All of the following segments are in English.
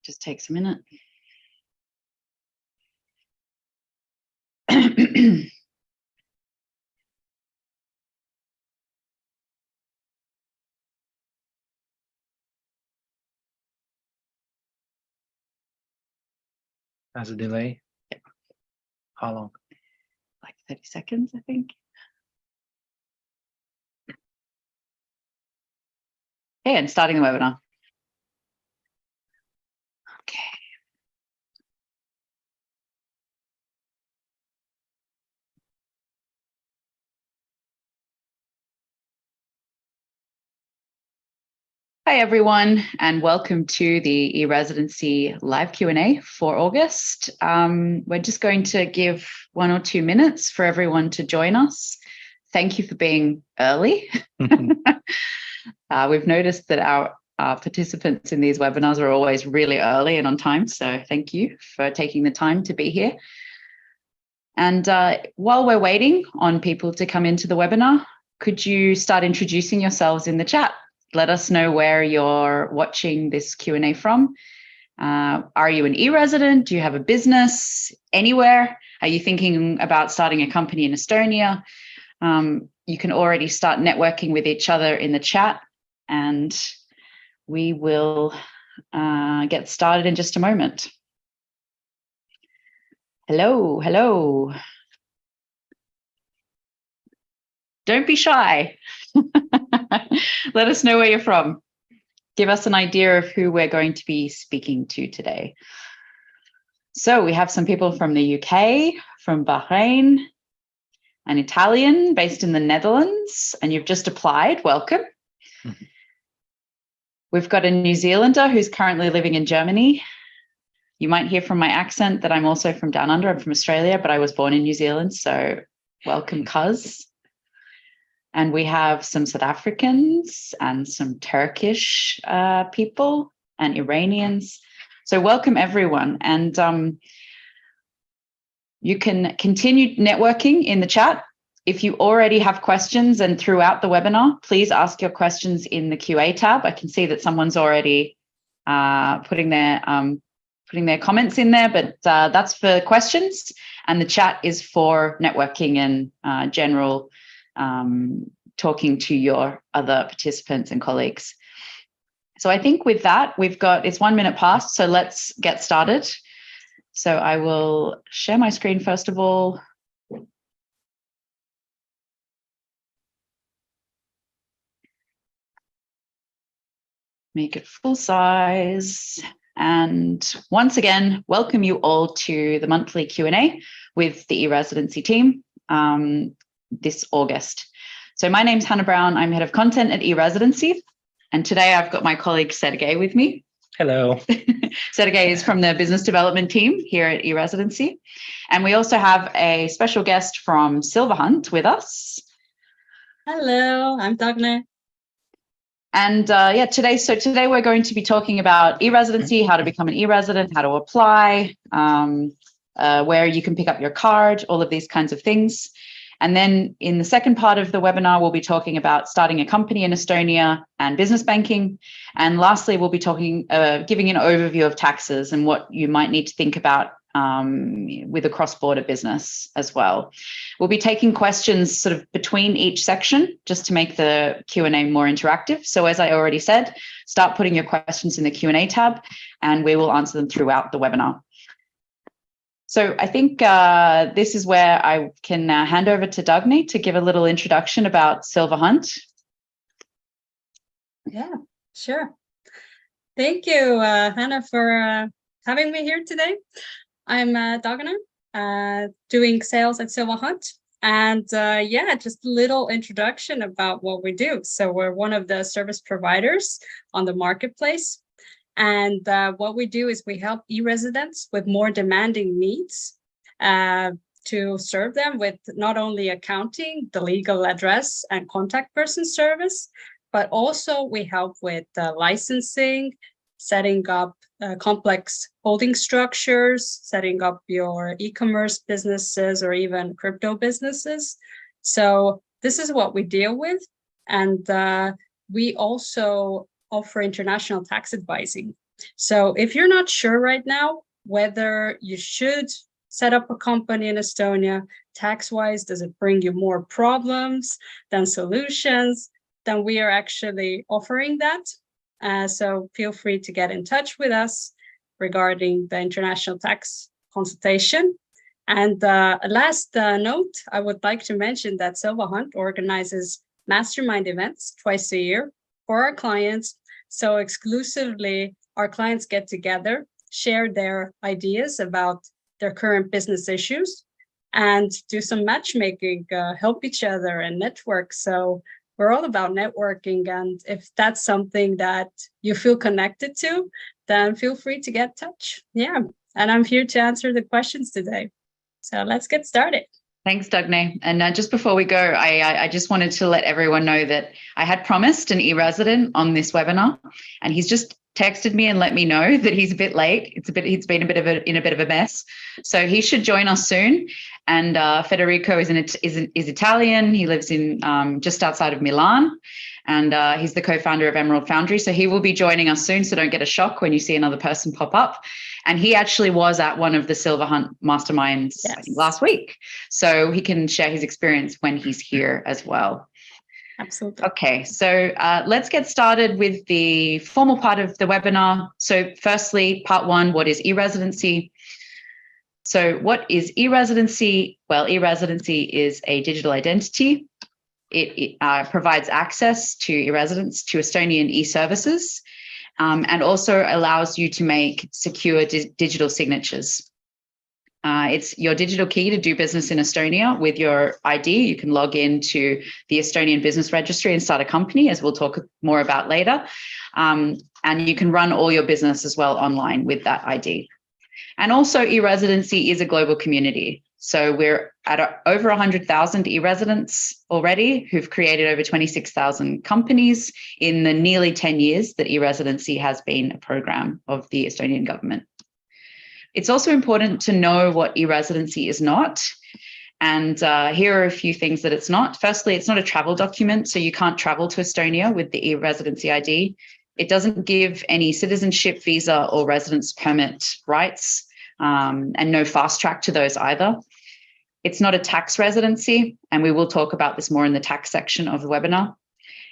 Just takes a minute. Has a delay? Yeah. How long? Like 30 seconds, I think. Okay, and starting the webinar. Okay. Hi, everyone, and welcome to the e-Residency live Q&A for August. We're just going to give 1 or 2 minutes for everyone to join us. Thank you for being early. We've noticed that our participants in these webinars are always really early and on time, so thank you for taking the time to be here. And while we're waiting on people to come into the webinar, could you start introducing yourselves in the chat? Let us know where you're watching this Q&A from. Are you an e-resident? Do you have a business anywhere? Are you thinking about starting a company in Estonia? You can already start networking with each other in the chat, and we will get started in just a moment. Hello, hello. Don't be shy. Let us know where you're from. Give us an idea of who we're going to be speaking to today. So we have some people from the UK, from Bahrain, an Italian based in the Netherlands, and you've just applied. Welcome. Mm-hmm. We've got a New Zealander who's currently living in Germany. You might hear from my accent that I'm also from down under. I'm from Australia, but I was born in New Zealand, so welcome, cuz. And we have some South Africans and some Turkish people and Iranians. So welcome, everyone. And you can continue networking in the chat. If you already have questions and throughout the webinar, please ask your questions in the QA tab. I can see that someone's already putting their comments in there, but that's for questions. And the chat is for networking and general talking to your other participants and colleagues. So I think with that, it's 1 minute past, so let's get started. So I will share my screen first of all. Make it full size. And once again, welcome you all to the monthly Q&A with the e-Residency team this August. So my name's Hannah Brown. I'm head of content at e-Residency. And today I've got my colleague Sergey with me. Hello. Sergey is from the business development team here at e-Residency. And we also have a special guest from Silva Hunt with us. Hello, I'm Dagne. And today we're going to be talking about e-Residency, how to become an e-resident, how to apply, where you can pick up your card, all of these kinds of things. And then in the second part of the webinar, we'll be talking about starting a company in Estonia and business banking. And lastly, we'll be giving an overview of taxes and what you might need to think about with a cross-border business as well. We'll be taking questions sort of between each section just to make the Q&A more interactive. So as I already said, start putting your questions in the Q&A tab and we will answer them throughout the webinar. So I think this is where I can hand over to Dagne to give a little introduction about Silva Hunt. Yeah, sure. Thank you, Hannah, for having me here today. I'm Dagne, doing sales at Silva Hunt. And just a little introduction about what we do. So we're one of the service providers on the marketplace. And what we do is we help e-residents with more demanding needs to serve them with not only accounting, the legal address and contact person service, but also we help with licensing, setting up complex holding structures, setting up your e-commerce businesses or even crypto businesses. So this is what we deal with. And we also offer international tax advising. So if you're not sure right now whether you should set up a company in Estonia, tax-wise, does it bring you more problems than solutions? Then we are actually offering that. So feel free to get in touch with us regarding the international tax consultation. And last note, I would like to mention that Silva Hunt organizes mastermind events twice a year for our clients. So exclusively, our clients get together, share their ideas about their current business issues, and do some matchmaking, help each other and network. So we're all about networking. And if that's something that you feel connected to, then feel free to get in touch. Yeah. And I'm here to answer the questions today. So let's get started. Thanks, Dagne. And just before we go, I just wanted to let everyone know that I had promised an e-resident on this webinar, and he's just texted me and let me know that he's a bit late. He's been in a bit of a mess, so he should join us soon. And Federico is Italian. He lives in just outside of Milan, and he's the co-founder of Emerald Foundry. So he will be joining us soon. So don't get a shock when you see another person pop up. And he actually was at one of the Silva Hunt masterminds, yes, I think last week. So he can share his experience when he's here as well. Absolutely. Okay, so let's get started with the formal part of the webinar. So firstly, part one, what is e-residency? So what is e-residency? Well, e-residency is a digital identity. It provides access to e-residents to Estonian e-services, and also allows you to make secure digital signatures. It's your digital key to do business in Estonia with your ID. You can log into the Estonian Business Registry and start a company, as we'll talk more about later. And you can run all your business as well online with that ID. And also, e-residency is a global community. So we're at over 100,000 e-residents already who've created over 26,000 companies in the nearly 10 years that e-residency has been a program of the Estonian government. It's also important to know what e-residency is not. And here are a few things that it's not. Firstly, it's not a travel document, so you can't travel to Estonia with the e-residency ID. It doesn't give any citizenship, visa, or residence permit rights, and no fast track to those either. It's not a tax residency, and we will talk about this more in the tax section of the webinar.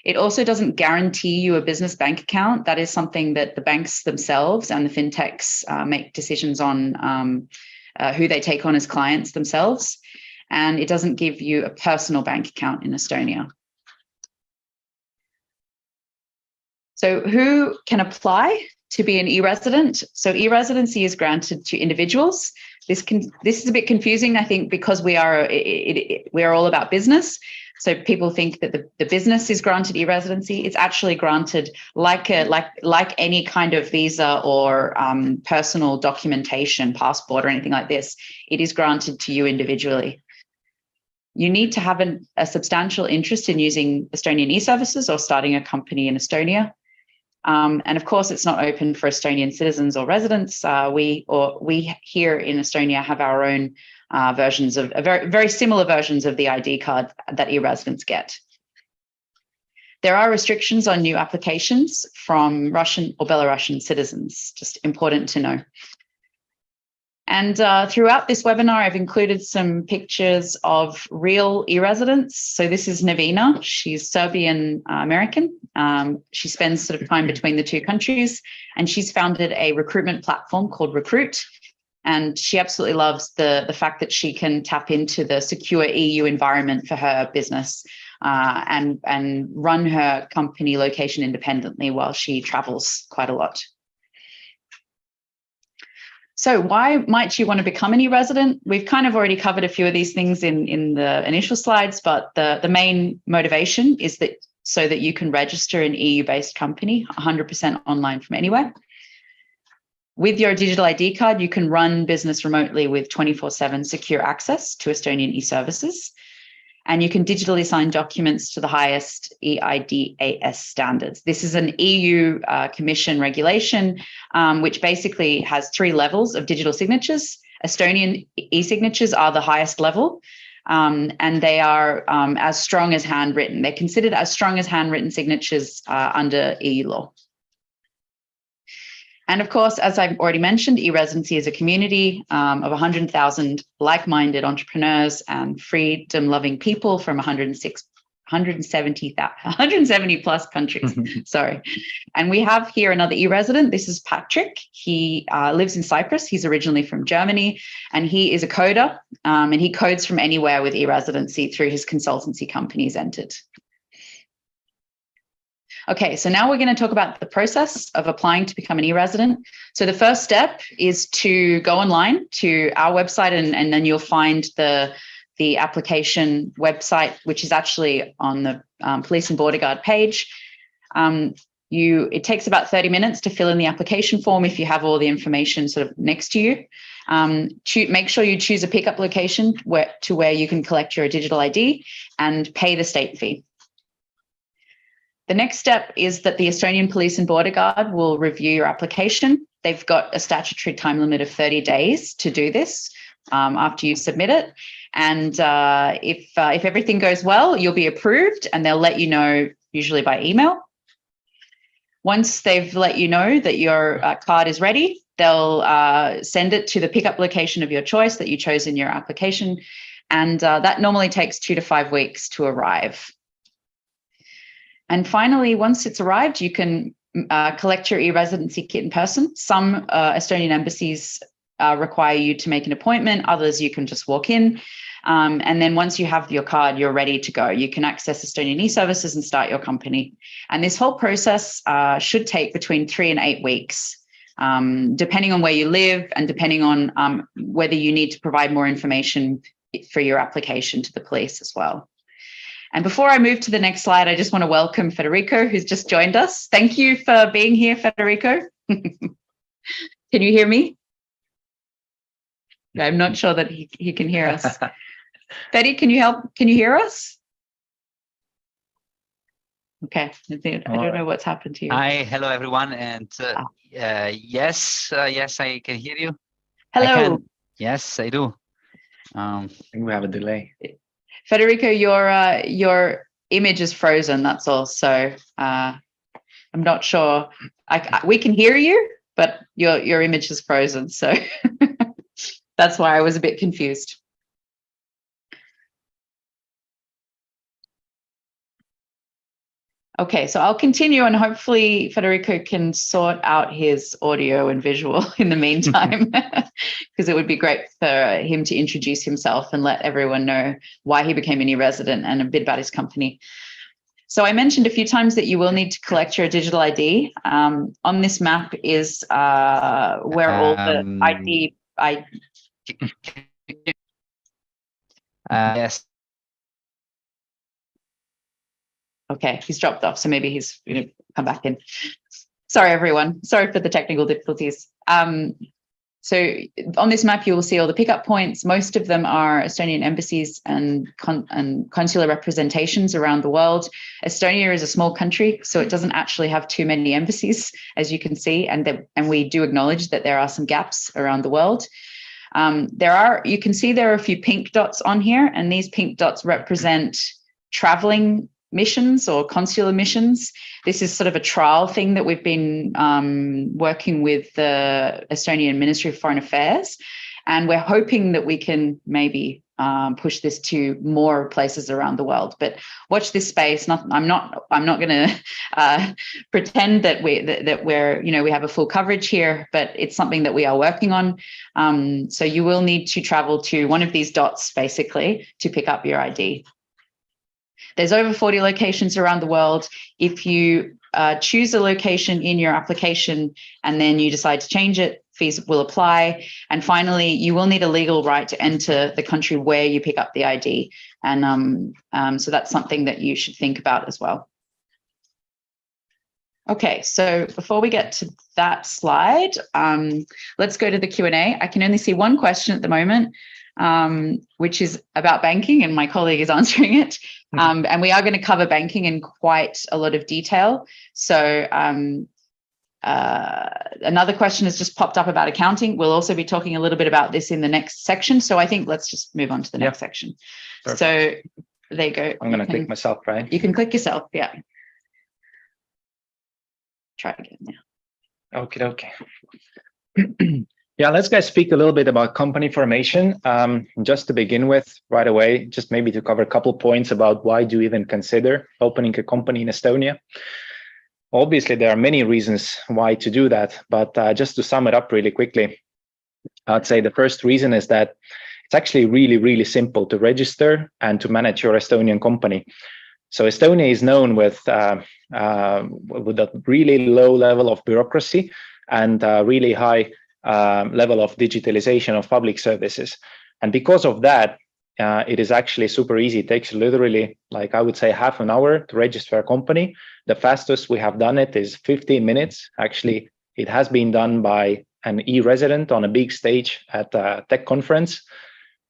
It also doesn't guarantee you a business bank account. That is something that the banks themselves and the fintechs make decisions on who they take on as clients themselves. And it doesn't give you a personal bank account in Estonia. So who can apply to be an e-resident? So e-residency is granted to individuals. This is a bit confusing, I think, because we are all about business. So people think that the business is granted e-residency. It's actually granted like any kind of visa or personal documentation, passport or anything like this. It is granted to you individually. You need to have a substantial interest in using Estonian e-services or starting a company in Estonia. And of course, it's not open for Estonian citizens or residents. We here in Estonia have our own versions of very similar versions of the ID card that e-residents get. There are restrictions on new applications from Russian or Belarusian citizens, just important to know. And throughout this webinar, I've included some pictures of real e-residents. So this is Navina. She's Serbian American. She spends sort of time between the two countries, and she's founded a recruitment platform called Recruit. And she absolutely loves the fact that she can tap into the secure EU environment for her business and run her company location independently while she travels quite a lot. So why might you want to become an e-resident? We've kind of already covered a few of these things in the initial slides, but the main motivation is that so that you can register an EU-based company 100% online from anywhere. With your digital ID card, you can run business remotely with 24/7 secure access to Estonian e-services. And you can digitally sign documents to the highest eIDAS standards. This is an EU Commission regulation, which basically has 3 levels of digital signatures. Estonian e-signatures are the highest level, and they are as strong as handwritten. They're considered as strong as handwritten signatures under EU law. And of course, as I've already mentioned, e-Residency is a community of 100,000 like-minded entrepreneurs and freedom-loving people from 170 plus countries. Sorry. And we have here another e-resident. This is Patrick. He lives in Cyprus. He's originally from Germany, and he is a coder, and he codes from anywhere with e-Residency through his consultancy company, Entered. Okay, so now we're going to talk about the process of applying to become an e-resident. So the first step is to go online to our website, and then you'll find the application website, which is actually on the Police and Border Guard page. It takes about 30 minutes to fill in the application form if you have all the information sort of next to you. Make sure you choose a pickup location where you can collect your digital ID and pay the state fee. The next step is that the Estonian Police and Border Guard will review your application. They've got a statutory time limit of 30 days to do this after you submit it. And if everything goes well, you'll be approved, and they'll let you know, usually by email. Once they've let you know that your card is ready, they'll send it to the pickup location of your choice that you chose in your application. And that normally takes 2 to 5 weeks to arrive. And finally, once it's arrived, you can collect your e-residency kit in person. Some Estonian embassies require you to make an appointment. Others, you can just walk in. And then once you have your card, you're ready to go. You can access Estonian e-services and start your company. And this whole process should take between 3 and 8 weeks, depending on where you live and depending on whether you need to provide more information for your application to the police as well. And before I move to the next slide, I just want to welcome Federico, who's just joined us. Thank you for being here, Federico. Can you hear me? I'm not sure that he can hear us. Fedi, can you help? Can you hear us? Okay, I don't know what's happened to you. Hi, hello everyone, and yes, I can hear you. Hello. Yes, I do. I think we have a delay. Federico, your image is frozen. That's all. So I'm not sure. We can hear you, but your image is frozen. So that's why I was a bit confused. Okay, so I'll continue, and hopefully Federico can sort out his audio and visual in the meantime, because it would be great for him to introduce himself and let everyone know why he became an e-resident and a bit about his company. So I mentioned a few times that you will need to collect your digital ID. On this map is where all the ID... Yes. Okay, he's dropped off, so maybe he's going to come back in. Sorry, everyone. Sorry for the technical difficulties. So on this map, you will see all the pickup points. Most of them are Estonian embassies and consular representations around the world. Estonia is a small country, so it doesn't actually have too many embassies, as you can see, and we do acknowledge that there are some gaps around the world. You can see there are a few pink dots on here, and these pink dots represent traveling missions or consular missions. This is sort of a trial thing that we've been working with the Estonian Ministry of Foreign Affairs, and we're hoping that we can maybe push this to more places around the world. But watch this space. I'm not going to pretend that we're we have a full coverage here, but it's something that we are working on. So you will need to travel to one of these dots basically to pick up your ID. There's over 40 locations around the world. If you choose a location in your application and then you decide to change it, fees will apply. And finally, you will need a legal right to enter the country where you pick up the ID. And so that's something that you should think about as well. Okay, so before we get to that slide, let's go to the Q&A. I can only see one question at the moment, which is about banking, and my colleague is answering it. And we are going to cover banking in quite a lot of detail. So another question has just popped up about accounting. We'll also be talking a little bit about this in the next section. So I think let's just move on to the next section. Perfect. So there you go. I'm going to click myself, right? You can click yourself, yeah. Try again now. Okay. Yeah, let's guys speak a little bit about company formation. Just to begin with, right away, just maybe to cover a couple points about why do you even consider opening a company in Estonia. Obviously, there are many reasons why to do that, but just to sum it up really quickly, I'd say the first reason is that it's actually really, really simple to register and to manage your Estonian company. So Estonia is known with a really low level of bureaucracy and really high level of digitalization of public services. And because of that, it is actually super easy. It takes literally, like I would say, half an hour to register a company. The fastest we have done it is 15 minutes. Actually, it has been done by an e-resident on a big stage at a tech conference.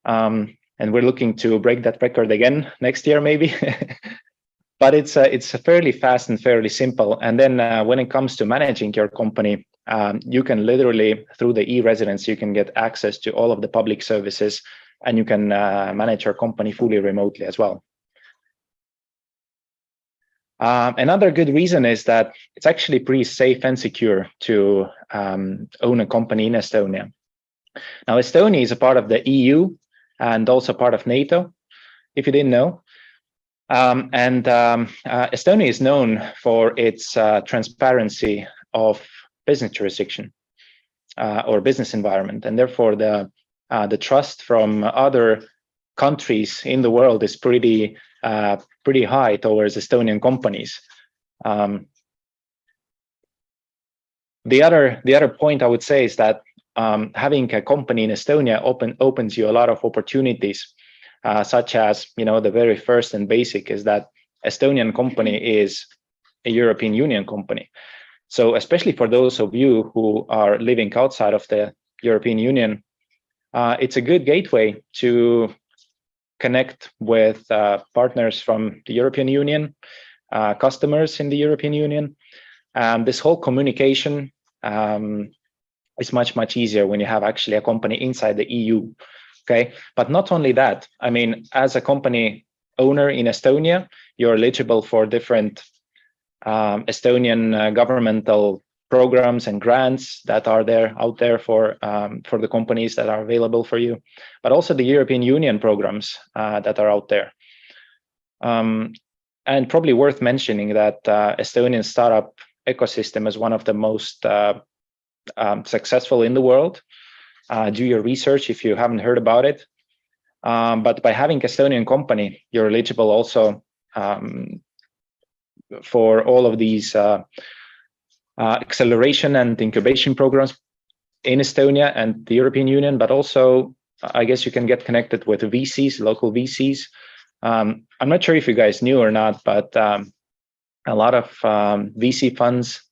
And we're looking to break that record again next year, maybe. But it's fairly fast and fairly simple. And then when it comes to managing your company, you can literally, through the e-residence, you can get access to all of the public services, and you can manage your company fully remotely as well. Another good reason is that it's actually pretty safe and secure to own a company in Estonia. Now, Estonia is a part of the EU and also part of NATO, if you didn't know. Estonia is known for its transparency of business jurisdiction or business environment, and therefore the trust from other countries in the world is pretty high towards Estonian companies. The other point I would say is that having a company in Estonia opens you a lot of opportunities. Such as, the very first and basic is that Estonian company is a European Union company. So especially for those of you who are living outside of the European Union, it's a good gateway to connect with partners from the European Union, customers in the European Union. This whole communication is much easier when you have actually a company inside the EU. Okay, but not only that, I mean, as a company owner in Estonia, you're eligible for different Estonian governmental programs and grants that are out there for the companies that are available for you, but also the European Union programs that are out there. And probably worth mentioning that Estonian startup ecosystem is one of the most successful in the world. Do your research if you haven't heard about it. But by having Estonian company, you're eligible also for all of these acceleration and incubation programs in Estonia and the European Union, but also I guess you can get connected with VCs, local VCs. I'm not sure if you guys knew or not, but a lot of VC funds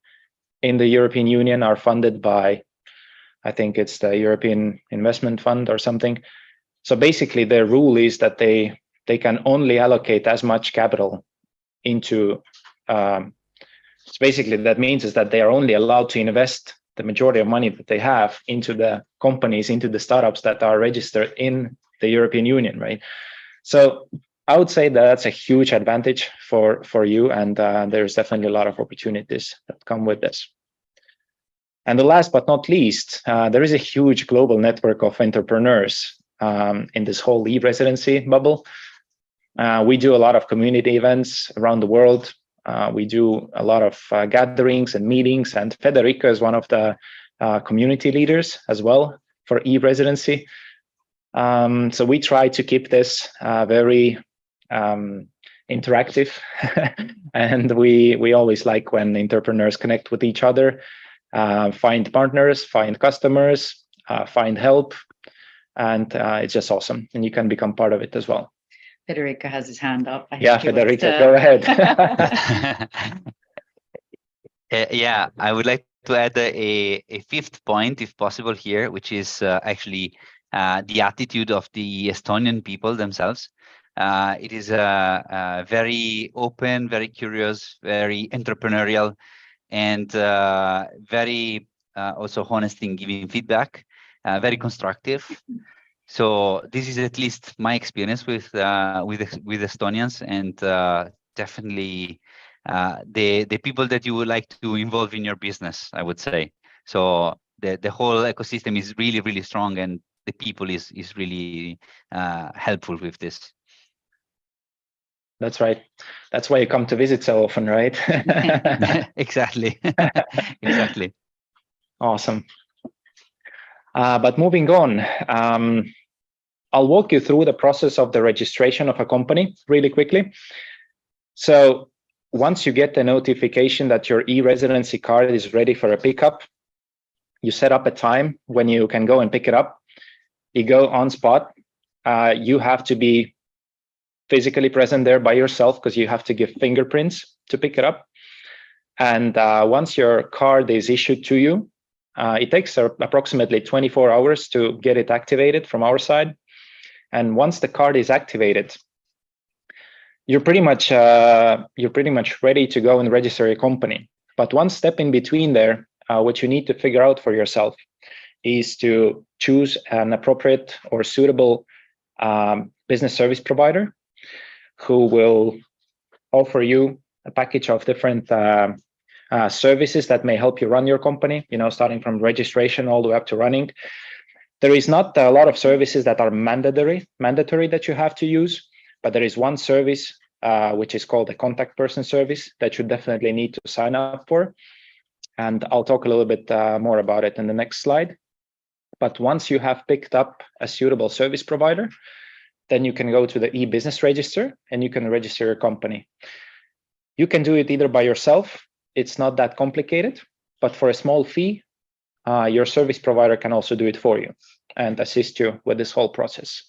in the European Union are funded by, I think it's the European Investment Fund or something. So basically their rule is that they can only allocate as much capital into, so basically that means is that they are only allowed to invest the majority of money that they have into the companies, into the startups that are registered in the European Union, right? So I would say that that's a huge advantage for you, and there's definitely a lot of opportunities that come with this. And the last but not least, there is a huge global network of entrepreneurs in this whole e-residency bubble. We do a lot of community events around the world. We do a lot of gatherings and meetings, and Federico is one of the community leaders as well for e-residency. So we try to keep this very interactive, and we always like when entrepreneurs connect with each other. Find partners, find customers, find help, and it's just awesome. And you can become part of it as well. Federico has his hand up. Yeah, Federico, go ahead. Yeah, I would like to add a fifth point, if possible, here, which is actually the attitude of the Estonian people themselves. It is very open, very curious, very entrepreneurial, and very also honest in giving feedback, very constructive. So this is at least my experience with Estonians, and definitely the people that you would like to involve in your business, I would say. So the whole ecosystem is really, really strong, and the people is really helpful with this. That's right. That's why you come to visit so often, right? Exactly. Exactly. Awesome. But moving on, I'll walk you through the process of the registration of a company really quickly. So once you get the notification that your e-Residency card is ready for a pickup, you set up a time when you can go and pick it up. You go on spot. You have to be physically present there by yourself because you have to give fingerprints to pick it up. And once your card is issued to you, it takes approximately 24 hours to get it activated from our side. And once the card is activated, you're pretty much ready to go and register your company. But one step in between there, what you need to figure out for yourself is to choose an appropriate or suitable business service provider who will offer you a package of different services that may help you run your company, starting from registration all the way up to running. There is not a lot of services that are mandatory that you have to use, but there is one service which is called the contact person service that you definitely need to sign up for. And I'll talk a little bit more about it in the next slide. But once you have picked up a suitable service provider, then you can go to the e-business register and you can register your company. You can do it either by yourself. It's not that complicated, but for a small fee, your service provider can also do it for you and assist you with this whole process.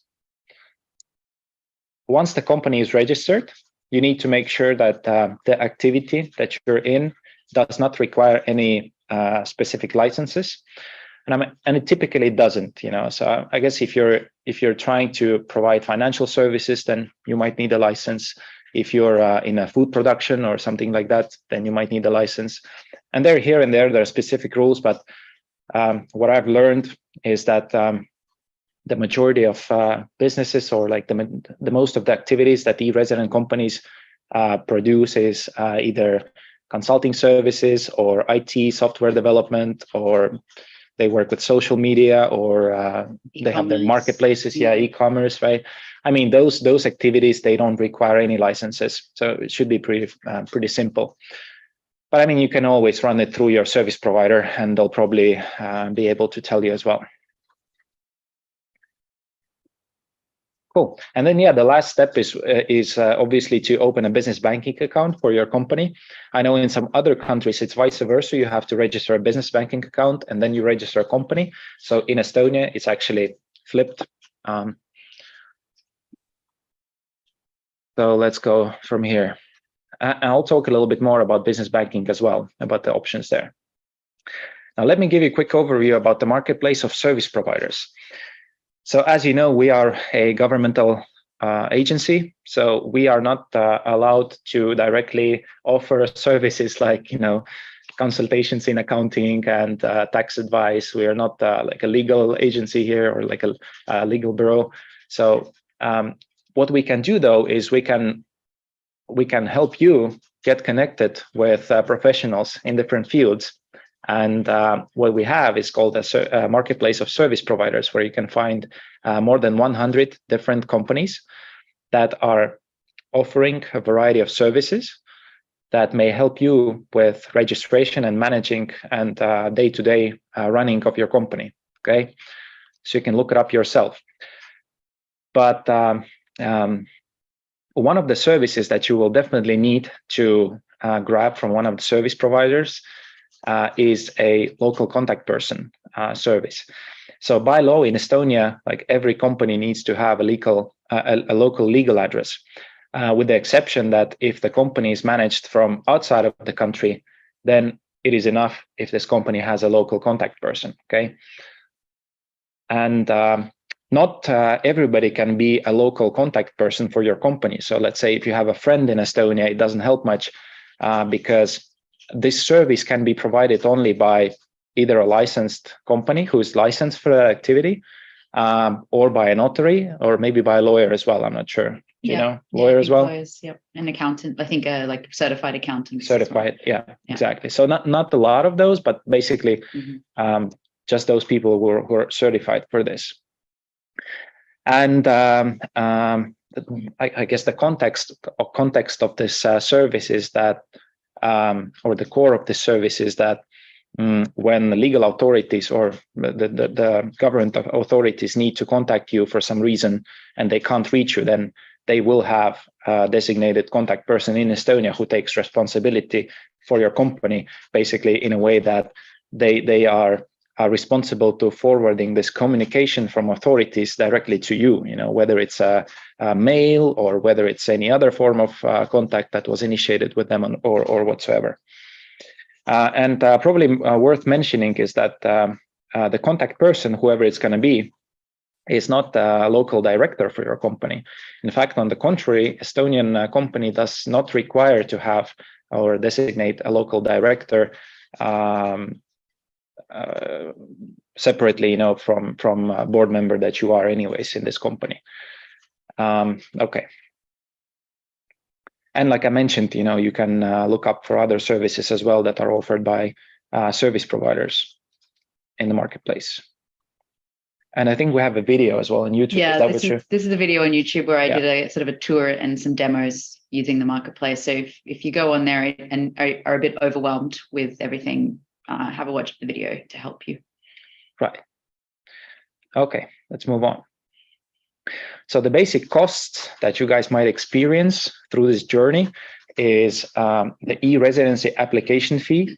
Once the company is registered, you need to make sure that the activity that you're in does not require any specific licenses, and it typically doesn't. So I guess if you're trying to provide financial services, then you might need a license. If you're in a food production or something like that, then you might need a license. And here and there are specific rules, but what I've learned is that the majority of businesses, or like the most of the activities that e-resident companies produce is either consulting services or IT software development, or they work with social media, or they have their marketplaces, e-commerce, right? I mean, those activities, they don't require any licenses, so it should be pretty simple. But I mean, you can always run it through your service provider, and they'll probably be able to tell you as well. Cool. And then, the last step is obviously to open a business banking account for your company. I know in some other countries, it's vice versa. You have to register a business banking account and then you register a company. So in Estonia, it's actually flipped. So let's go from here. I'll talk a little bit more about business banking as well, about the options there. Now, let me give you a quick overview about the marketplace of service providers. So as you know, we are a governmental agency, so we are not allowed to directly offer services like, consultations in accounting and tax advice. We are not like a legal agency here or like a legal bureau. So what we can do though is we can help you get connected with professionals in different fields. And what we have is called a marketplace of service providers, where you can find more than 100 different companies that are offering a variety of services that may help you with registration and managing and day-to-day running of your company. Okay, so you can look it up yourself. But one of the services that you will definitely need to grab from one of the service providers is a local contact person service. So by law in Estonia, like every company needs to have a local legal address, with the exception that if the company is managed from outside of the country, then it is enough if this company has a local contact person. Okay, and not everybody can be a local contact person for your company. So let's say if you have a friend in Estonia, it doesn't help much because this service can be provided only by either a licensed company who is licensed for that activity, or by a notary, or maybe by a lawyer as well. I'm not sure lawyer as well. Lawyers, an accountant. I think like certified accountants. Certified, exactly. So not a lot of those, but basically just those people who are certified for this. And I guess the context of this service is that, or the core of this service is that when the legal authorities or the government authorities need to contact you for some reason and they can't reach you, then they will have a designated contact person in Estonia who takes responsibility for your company, basically in a way that they are responsible to forwarding this communication from authorities directly to you, whether it's a mail or whether it's any other form of contact that was initiated with them or whatsoever. And probably worth mentioning is that the contact person, whoever it's going to be, is not a local director for your company. In fact, on the contrary, Estonian company does not require to have or designate a local director separately, from a board member that you are anyways in this company. Okay. And like I mentioned, you can look up for other services as well that are offered by service providers in the marketplace. And I think we have a video as well on YouTube. Yeah, this is a video on YouTube where I did a sort of a tour and some demos using the marketplace. So if you go on there and are a bit overwhelmed with everything, have a watch of the video to help you. Right. Okay, let's move on. So the basic costs that you guys might experience through this journey is the e-Residency application fee.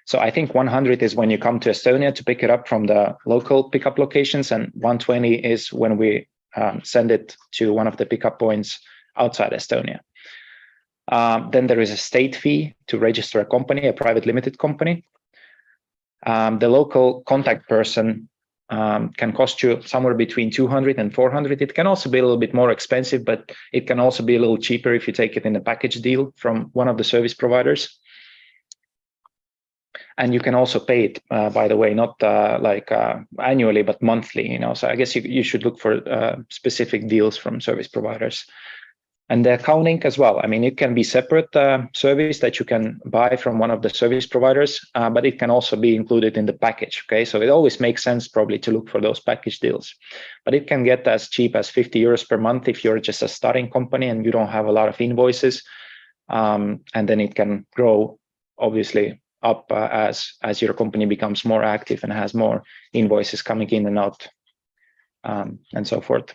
So I think 100 is when you come to Estonia to pick it up from the local pickup locations, and 120 is when we send it to one of the pickup points outside Estonia. Then there is a state fee to register a company, a private limited company. The local contact person can cost you somewhere between 200 and 400. It can also be a little bit more expensive, but it can also be a little cheaper if you take it in a package deal from one of the service providers. And you can also pay it, by the way, not like annually, but monthly. So I guess you should look for specific deals from service providers. And the accounting as well. I mean, it can be separate service that you can buy from one of the service providers, but it can also be included in the package. Okay, so it always makes sense probably to look for those package deals. But it can get as cheap as 50 euros per month if you're just a starting company and you don't have a lot of invoices. And then it can grow, obviously, up as your company becomes more active and has more invoices coming in and out, and so forth.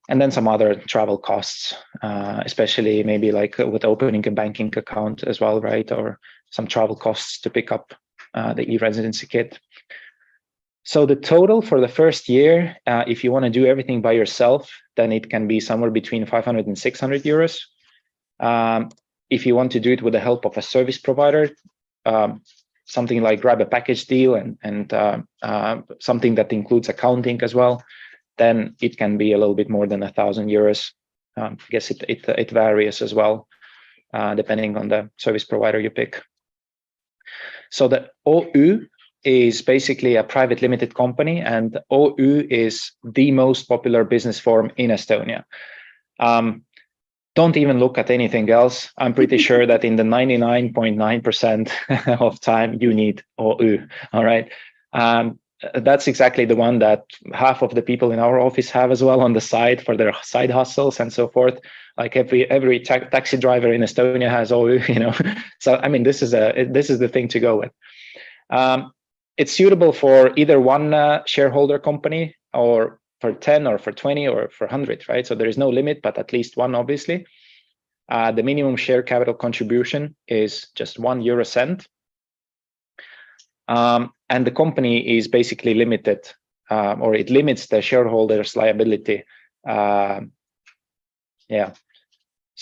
And then some other travel costs, especially maybe like with opening a banking account as well, right? Or some travel costs to pick up the e-Residency kit. So the total for the first year, if you want to do everything by yourself, then it can be somewhere between 500 and 600 euros. If you want to do it with the help of a service provider, something like grab a package deal and something that includes accounting as well, then it can be a little bit more than 1,000 euros. I guess it varies as well, depending on the service provider you pick. So the OÜ is basically a private limited company, and OÜ is the most popular business form in Estonia. Don't even look at anything else. I'm pretty sure that in the 99.9% of time you need OÜ. All right. That's exactly the one that half of the people in our office have as well on the side for their side hustles and so forth. Like every taxi driver in Estonia has OÜ, So I mean, this is the thing to go with. It's suitable for either one shareholder company, or for 10 or for 20 or for 100, right? So there is no limit, but at least one, obviously. The minimum share capital contribution is just €1. And the company is basically limited, or it limits the shareholders' liability. So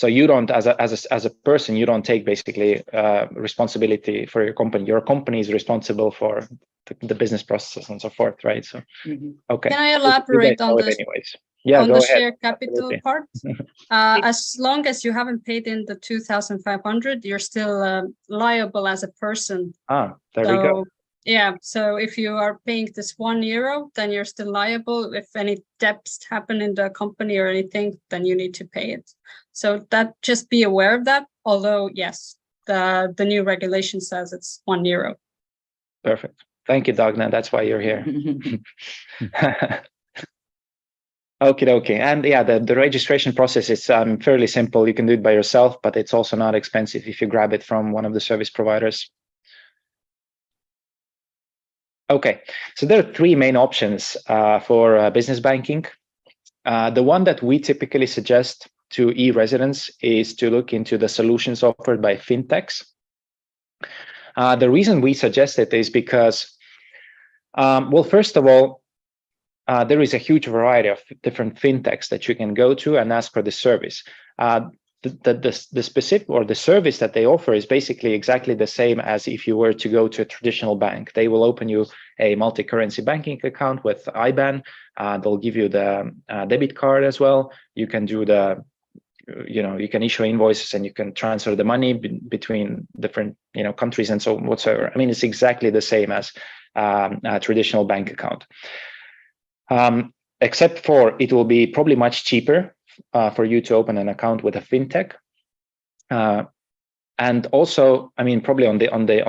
you don't, as a person, you don't take basically responsibility for your company. Your company is responsible for the business processes and so forth, right? So, okay. Can I elaborate on this? Anyways, yeah, on go the ahead. share capital part? As long as you haven't paid in the 2,500, you're still liable as a person. There we go. Yeah, so if you are paying this €1, then you're still liable. If any debts happen in the company or anything, then you need to pay it. So that, just be aware of that. Although, yes, the new regulation says it's €1. Perfect. Thank you, Dagna. That's why you're here. Okay. And yeah, the registration process is fairly simple. You can do it by yourself, but it's also not expensive if you grab it from one of the service providers. Okay, so there are three main options for business banking. The one that we typically suggest to e-residents is to look into the solutions offered by fintechs. The reason we suggest it is because, well, first of all, there is a huge variety of different fintechs that you can go to and ask for the service. The specific or the service that they offer is basically exactly the same as if you were to go to a traditional bank. They will open you a multi-currency banking account with IBAN. They'll give you the debit card as well. You can do you can issue invoices and you can transfer the money between different countries and so on whatsoever. I mean, it's exactly the same as a traditional bank account, except for it will be probably much cheaper for you to open an account with a fintech, and also, I mean, probably on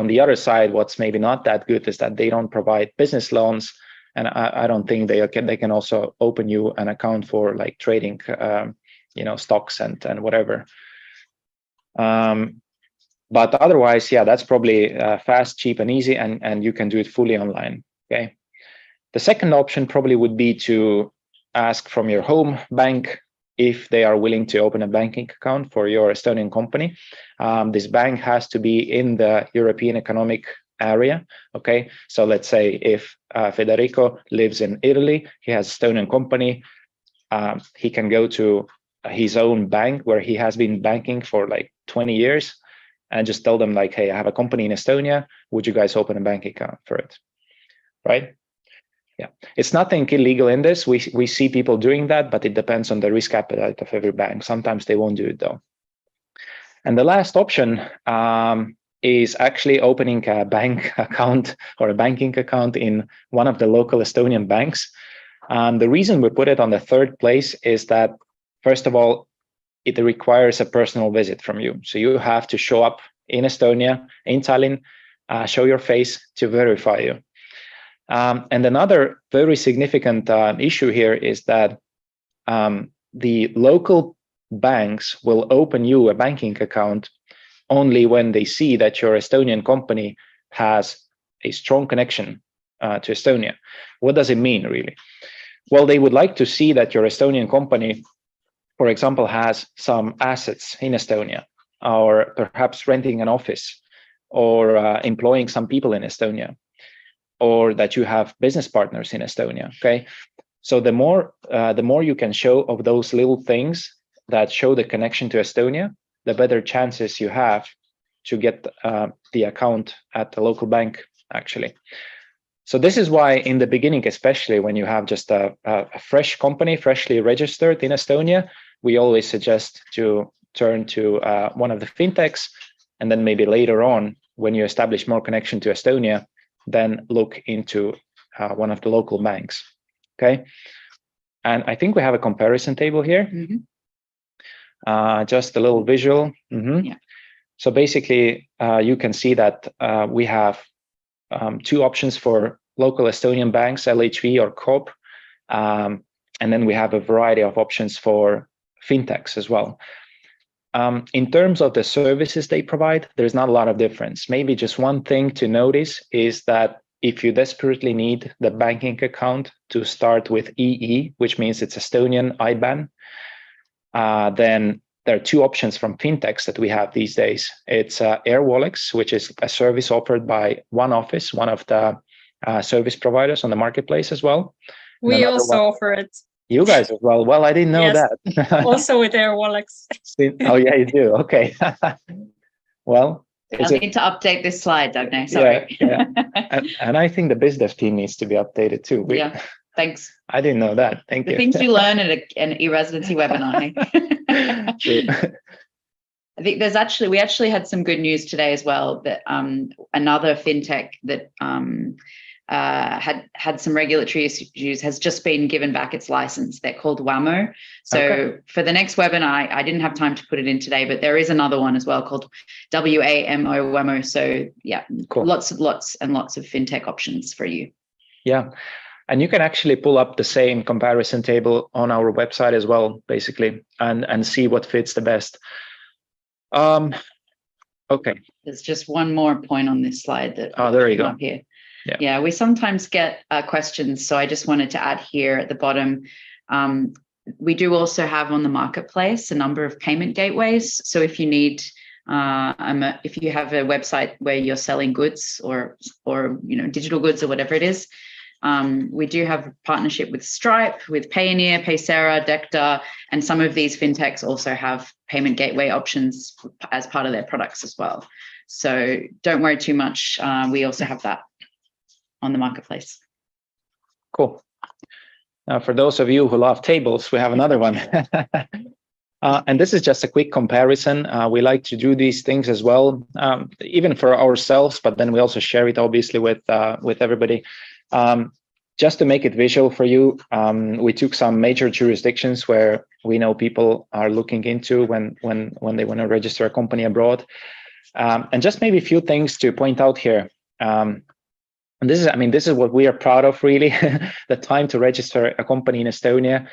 the other side, what's maybe not that good is that they don't provide business loans, and I don't think they can also open you an account for like trading, stocks and whatever. But otherwise, yeah, that's probably fast, cheap, and easy, and you can do it fully online. Okay. The second option probably would be to ask from your home bank if they are willing to open a banking account for your Estonian company. This bank has to be in the European Economic Area. Okay, so let's say if Federico lives in Italy, he has Estonian company, he can go to his own bank where he has been banking for like 20 years and just tell them like, hey, I have a company in Estonia. Would you guys open a bank account for it? Right? Yeah, it's nothing illegal in this. We see people doing that, but it depends on the risk appetite of every bank. Sometimes they won't do it though. And the last option is actually opening a bank account or a banking account in one of the local Estonian banks. The reason we put it on the third place is that, first of all, it requires a personal visit from you. So you have to show up in Estonia, in Tallinn, show your face to verify you. And another very significant issue here is that the local banks will open you a banking account only when they see that your Estonian company has a strong connection to Estonia. What does it mean, really? Well, they would like to see that your Estonian company, for example, has some assets in Estonia, or perhaps renting an office, or employing some people in Estonia, or that you have business partners in Estonia. Okay, so the more you can show of those little things that show the connection to Estonia, the better chances you have to get the account at the local bank, actually. So this is why in the beginning, especially when you have just a fresh company, freshly registered in Estonia, we always suggest to turn to one of the fintechs, and then maybe later on, when you establish more connection to Estonia, then look into one of the local banks. Okay, and I think we have a comparison table here. Just a little visual. Yeah. So basically, you can see that we have two options for local Estonian banks, LHV or Coop, and then we have a variety of options for fintechs as well. In terms of the services they provide, there's not a lot of difference. Maybe just one thing to notice is that if you desperately need the banking account to start with EE, which means it's Estonian IBAN, then there are two options from fintechs that we have these days. It's AirWallex, which is a service offered by one of the service providers on the marketplace as well. We also offer it. You guys as well. Well, I didn't know that. Also with AirWallex. Oh yeah, you do. Okay. Well, I need to update this slide, don't I? Sorry. Yeah. And I think the business team needs to be updated too. Yeah. Thanks. I didn't know that. Thank you. The things you learn at an e-residency webinar. I think we actually had some good news today as well, that another fintech that had some regulatory issues has just been given back its license. They're called Wamo. So for the next webinar, I didn't have time to put it in today, but there is another one as well called WAMO, Wamo. So yeah, cool. lots and lots of fintech options for you. Yeah. And you can actually pull up the same comparison table on our website as well, basically, and see what fits the best. Okay. There's just one more point on this slide that there you go. Up here. Yeah, we sometimes get questions, so I just wanted to add here at the bottom. We do also have on the marketplace a number of payment gateways. So if you need, if you have a website where you're selling goods or digital goods or whatever it is, we do have a partnership with Stripe, with Payoneer, Paysera, Decta, and some of these fintechs also have payment gateway options as part of their products as well. So don't worry too much. We also have that on the marketplace. Cool. Now, for those of you who love tables, we have another one. And this is just a quick comparison. We like to do these things as well, even for ourselves, but then we also share it obviously with everybody. Just to make it visual for you, we took some major jurisdictions where we know people are looking into when they want to register a company abroad. And just maybe a few things to point out here. And this is what we are proud of, really. The time to register a company in Estonia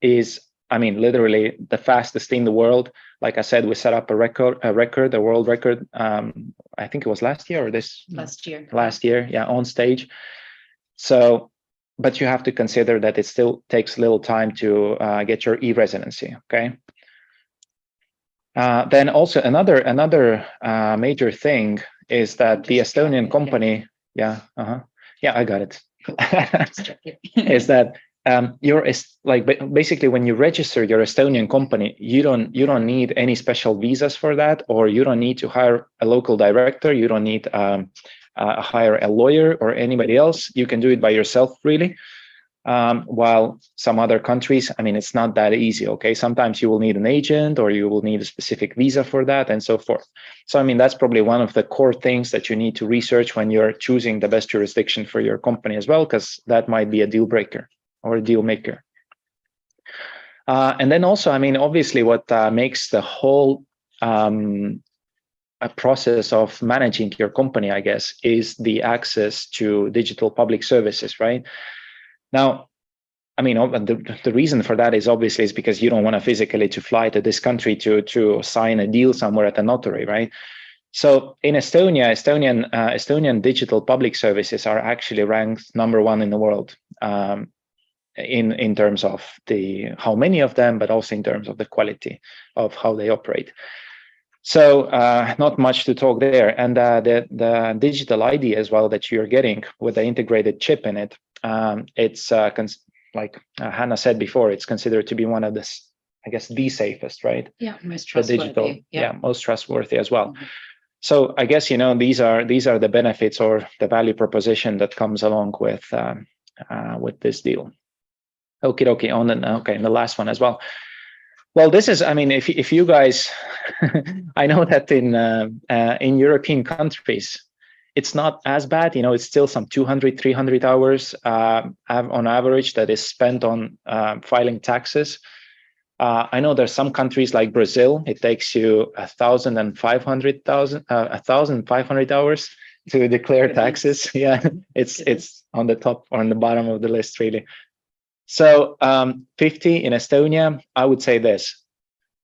is, literally the fastest in the world. Like I said, we set up a world record. I think it was last year or this? Last year. Last year, yeah, on stage. So, but you have to consider that it still takes a little time to get your e-Residency, okay? Then also another major thing is that the Estonian company, yeah, I got it. Is that basically when you register your Estonian company, you don't need any special visas for that, or you don't need to hire a local director. You don't need hire a lawyer or anybody else. You can do it by yourself, really. While some other countries, it's not that easy, okay? Sometimes you will need an agent or you will need a specific visa for that and so forth. So, that's probably one of the core things that you need to research when you're choosing the best jurisdiction for your company as well, because that might be a deal breaker or a deal maker. And then also, obviously what makes the whole process of managing your company, I guess, is the access to digital public services, right? Now, the reason for that is obviously because you don't want to physically to fly to this country to sign a deal somewhere at a notary, right? So in Estonia, Estonian digital public services are actually ranked #1 in the world in terms of how many of them, but also in terms of the quality of how they operate. So not much to talk there. And the digital ID as well that you're getting with the integrated chip in it, it's like Hannah said before, it's considered to be one of the safest, right? Yeah, most trustworthy. The digital, most trustworthy as well. Mm-hmm. So I guess these are the benefits or the value proposition that comes along with this deal. Okay, and the last one as well. Well, this is, if you guys, I know that in European countries, it's not as bad. It's still some 200, 300 hours on average that is spent on filing taxes. I know there's some countries like Brazil, it takes you 1,500 hours to declare taxes. Yeah, it's on the top or on the bottom of the list, really. So 50 in Estonia, I would say this.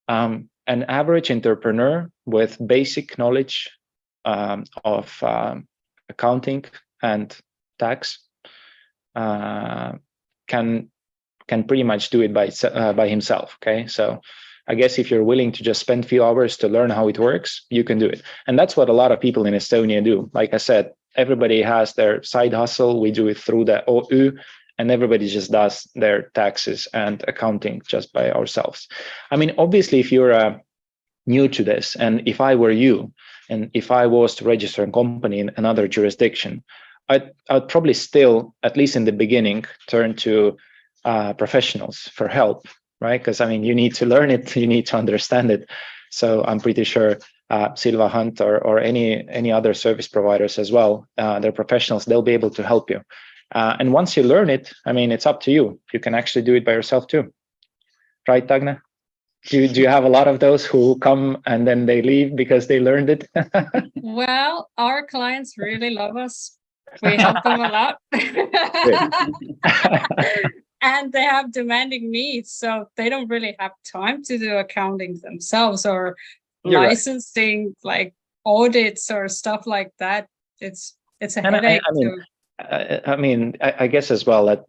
An average entrepreneur with basic knowledge of accounting and tax can pretty much do it by himself. Okay, so I guess if you're willing to just spend a few hours to learn how it works, you can do it. And that's what a lot of people in Estonia do. Like I said, everybody has their side hustle. We do it through the OÜ, and everybody just does their taxes and accounting just by ourselves. Obviously, if you're new to this, and if I were you, and if I was to register a company in another jurisdiction, I'd probably still, at least in the beginning, turn to professionals for help, right? Because you need to learn it, you need to understand it. So I'm pretty sure Silva Hunt or any other service providers as well, they're professionals, they'll be able to help you. And once you learn it, I mean, it's up to you. You can actually do it by yourself too. Right, Dagna? Do you have a lot of those who come and then they leave because they learned it? Well, our clients really love us. We help them a lot. And they have demanding needs, so they don't really have time to do accounting themselves or You're licensing, like audits or stuff like that. It's a headache. I guess as well that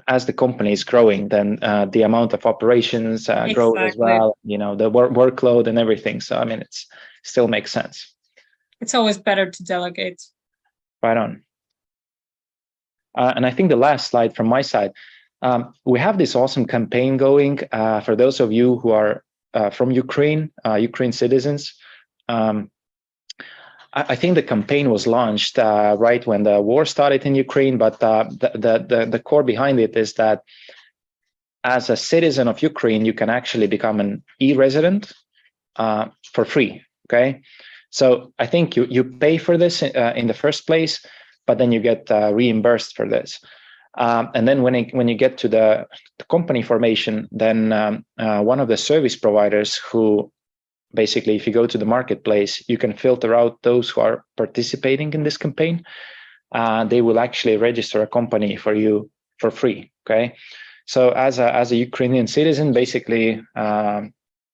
as the company is growing, then the amount of operations grows as well. You know, the workload and everything. So I mean, it's still makes sense. It's always better to delegate. Right on. And I think the last slide from my side, we have this awesome campaign going for those of you who are from Ukraine, Ukraine citizens. I think the campaign was launched right when the war started in Ukraine, but the core behind it is that as a citizen of Ukraine, you can actually become an e-resident for free. Okay, so I think you pay for this in the first place, but then you get reimbursed for this. And then when you get to the company formation, then one of the service providers who basically, if you go to the marketplace, you can filter out those who are participating in this campaign. They will actually register a company for you for free. Okay, so as a Ukrainian citizen, basically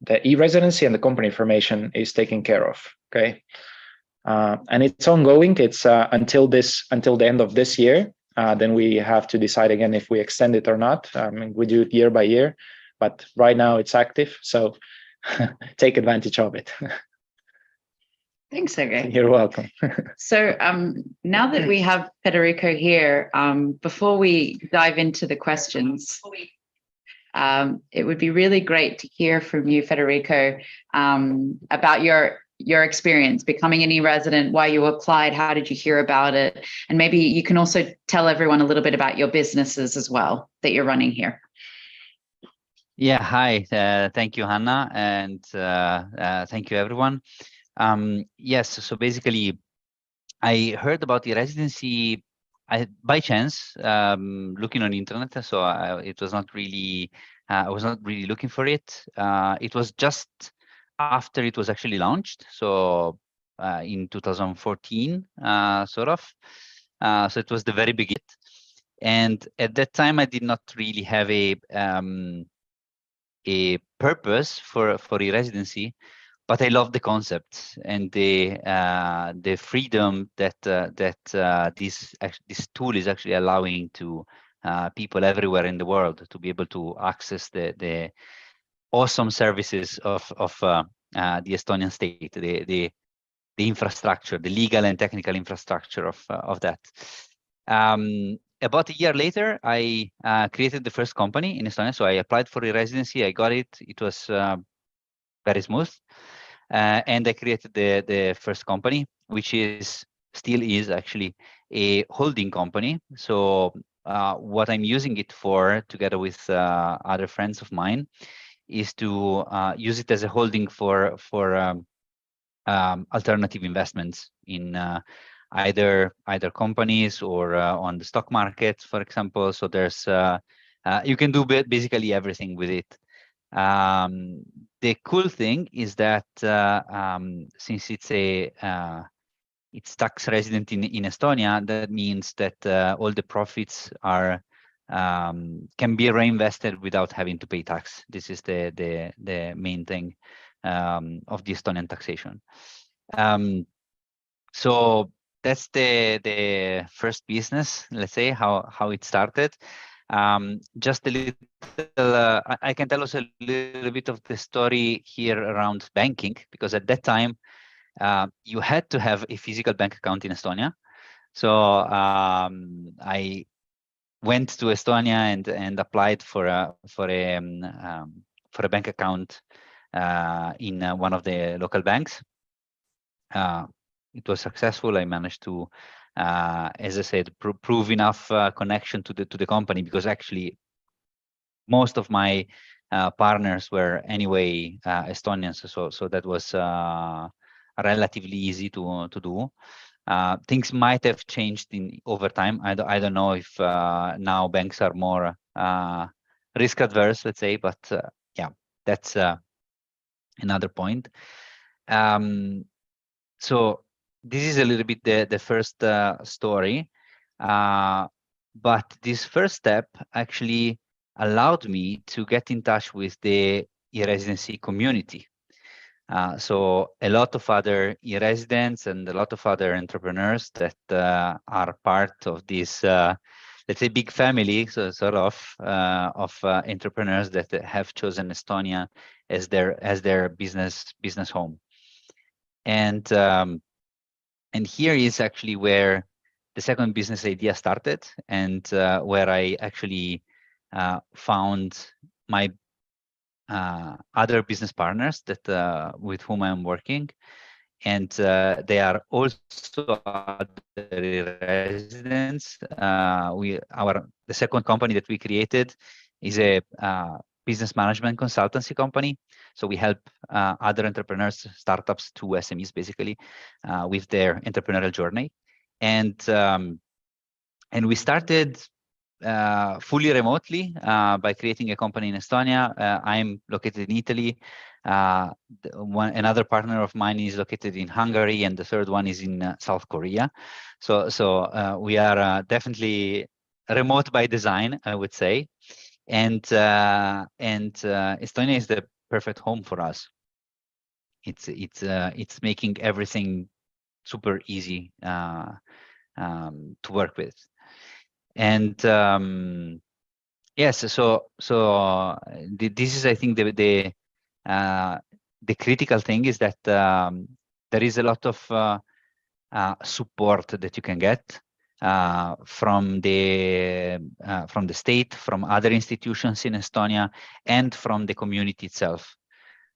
the e-residency and the company information is taken care of. Okay, and it's ongoing. It's until the end of this year. Then we have to decide again if we extend it or not. I mean, we do it year by year, but right now it's active. So take advantage of it. Thanks, Sergey. You're welcome. So now that we have Federico here, before we dive into the questions, it would be really great to hear from you, Federico, about your experience becoming an e-resident, why you applied, how did you hear about it? And maybe you can also tell everyone a little bit about your businesses as well that you're running here. Yeah, hi. Thank you, Hannah, and thank you, everyone. Yes, so basically, I heard about the residency by chance, looking on the internet. So it was not really, I was not really looking for it. It was just after it was actually launched, so in 2014, sort of. So it was the very beginning, and at that time I did not really have a purpose for e-residency, but I love the concept and the freedom that this tool is actually allowing to people everywhere in the world to be able to access the awesome services of the Estonian state, the infrastructure, the legal and technical infrastructure of that. About a year later, I created the first company in Estonia. So I applied for a residency. I got it. It was very smooth. And I created the first company, which still is actually a holding company. So what I'm using it for, together with other friends of mine, is to use it as a holding for alternative investments in either companies or on the stock market, for example. So there's you can do basically everything with it. The cool thing is that since it's tax resident in Estonia, that means that all the profits are can be reinvested without having to pay tax. This is the main thing of the Estonian taxation. So that's the first business, let's say, how it started. Just a little, I can tell also a little bit of the story here around banking, because at that time, you had to have a physical bank account in Estonia. So I went to Estonia and applied for a bank account in one of the local banks. It was successful. I managed to, as I said, prove enough connection to the company, because actually most of my partners were anyway Estonians, so that was relatively easy to do. Things might have changed over time. I don't know if now banks are more risk adverse, let's say, but yeah, that's another point. So this is a little bit the first story, but this first step actually allowed me to get in touch with the e-residency community. So a lot of other e-residents and a lot of other entrepreneurs that are part of this, let's say, big family, so sort of entrepreneurs that have chosen Estonia as their business home. And here is actually where the second business idea started, and where I actually found my other business partners that with whom I'm working, and they are also other residents. The second company that we created is a business management consultancy company. So we help other entrepreneurs, startups to SMEs basically, with their entrepreneurial journey, and we started fully remotely by creating a company in Estonia. I'm located in Italy. Another partner of mine is located in Hungary, and the third one is in South Korea. So we are definitely remote by design, I would say, and Estonia is the perfect home for us. It's making everything super easy to work with. And yes, so this is, I think, the critical thing is that there is a lot of support that you can get from the state, from other institutions in Estonia, and from the community itself.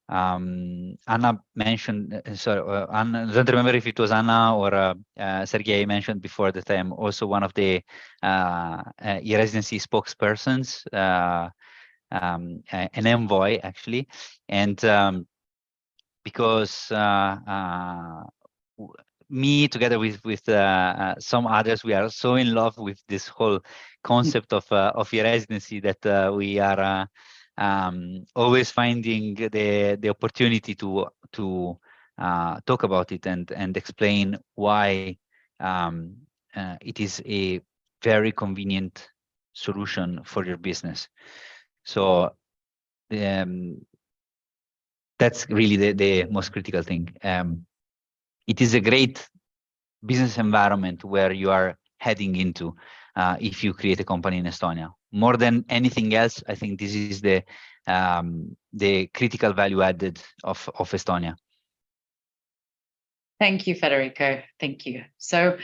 Anna mentioned, Anna, I don't remember if it was Anna or Sergei mentioned before that I am also one of the e-residency spokespersons, an envoy actually, and because me together with some others, we are so in love with this whole concept of e-residency that we are always finding the opportunity to talk about it and explain why it is a very convenient solution for your business. So that's really the most critical thing. It is a great business environment where you are heading into if you create a company in Estonia. More than anything else, I think this is the critical value added of Estonia. Thank you, Federico. Thank you. So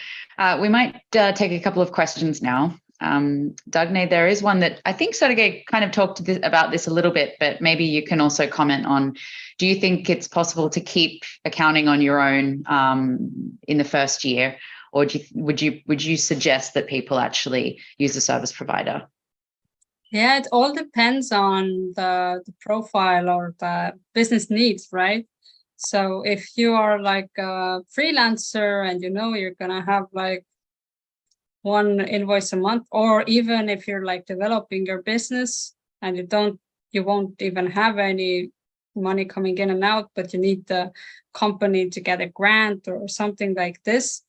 we might take a couple of questions now. Dagne, there is one that I think Sergei kind of talked about this a little bit, but maybe you can also comment on, do you think it's possible to keep accounting on your own in the first year? Or would you suggest that people actually use a service provider? Yeah, it all depends on the profile or the business needs, right? So if you are like a freelancer and you're gonna have like one invoice a month, or even if you're like developing your business and you won't even have any money coming in and out, but you need the company to get a grant or something like this,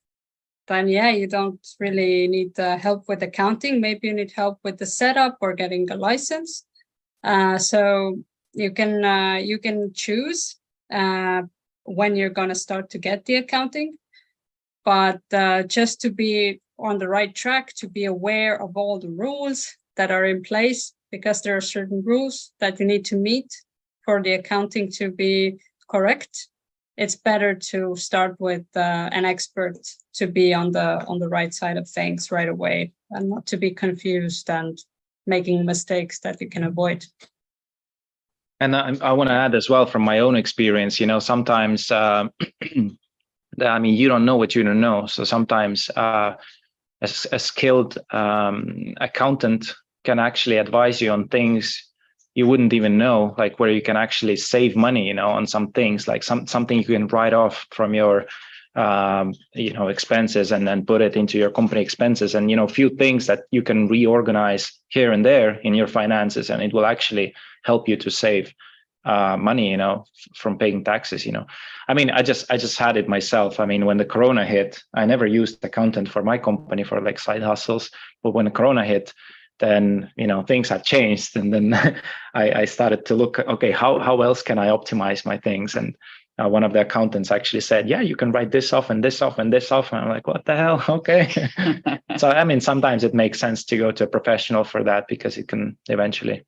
then yeah, you don't really need help with accounting. Maybe you need help with the setup or getting a license. So you can choose when you're going to start to get the accounting, but just to be on the right track, to be aware of all the rules that are in place, because there are certain rules that you need to meet for the accounting to be correct. It's better to start with an expert to be on the right side of things right away, and not to be confused and making mistakes that you can avoid. And I want to add as well from my own experience, sometimes, I mean, you don't know what you don't know. So sometimes a skilled accountant can actually advise you on things you wouldn't even know, like where you can actually save money, on some things, like something you can write off from your expenses and then put it into your company expenses, and few things that you can reorganize here and there in your finances, and it will actually help you to save money, from paying taxes. I mean, I just had it myself. I mean, when the corona hit, I never used accountant for my company for like side hustles, but when the corona hit, then things have changed, and then I started to look, okay, how else can I optimize my things? And one of the accountants actually said, yeah, you can write this off and this off and this off. And I'm like, what the hell? Okay. So I mean, sometimes it makes sense to go to a professional for that, because it can eventually.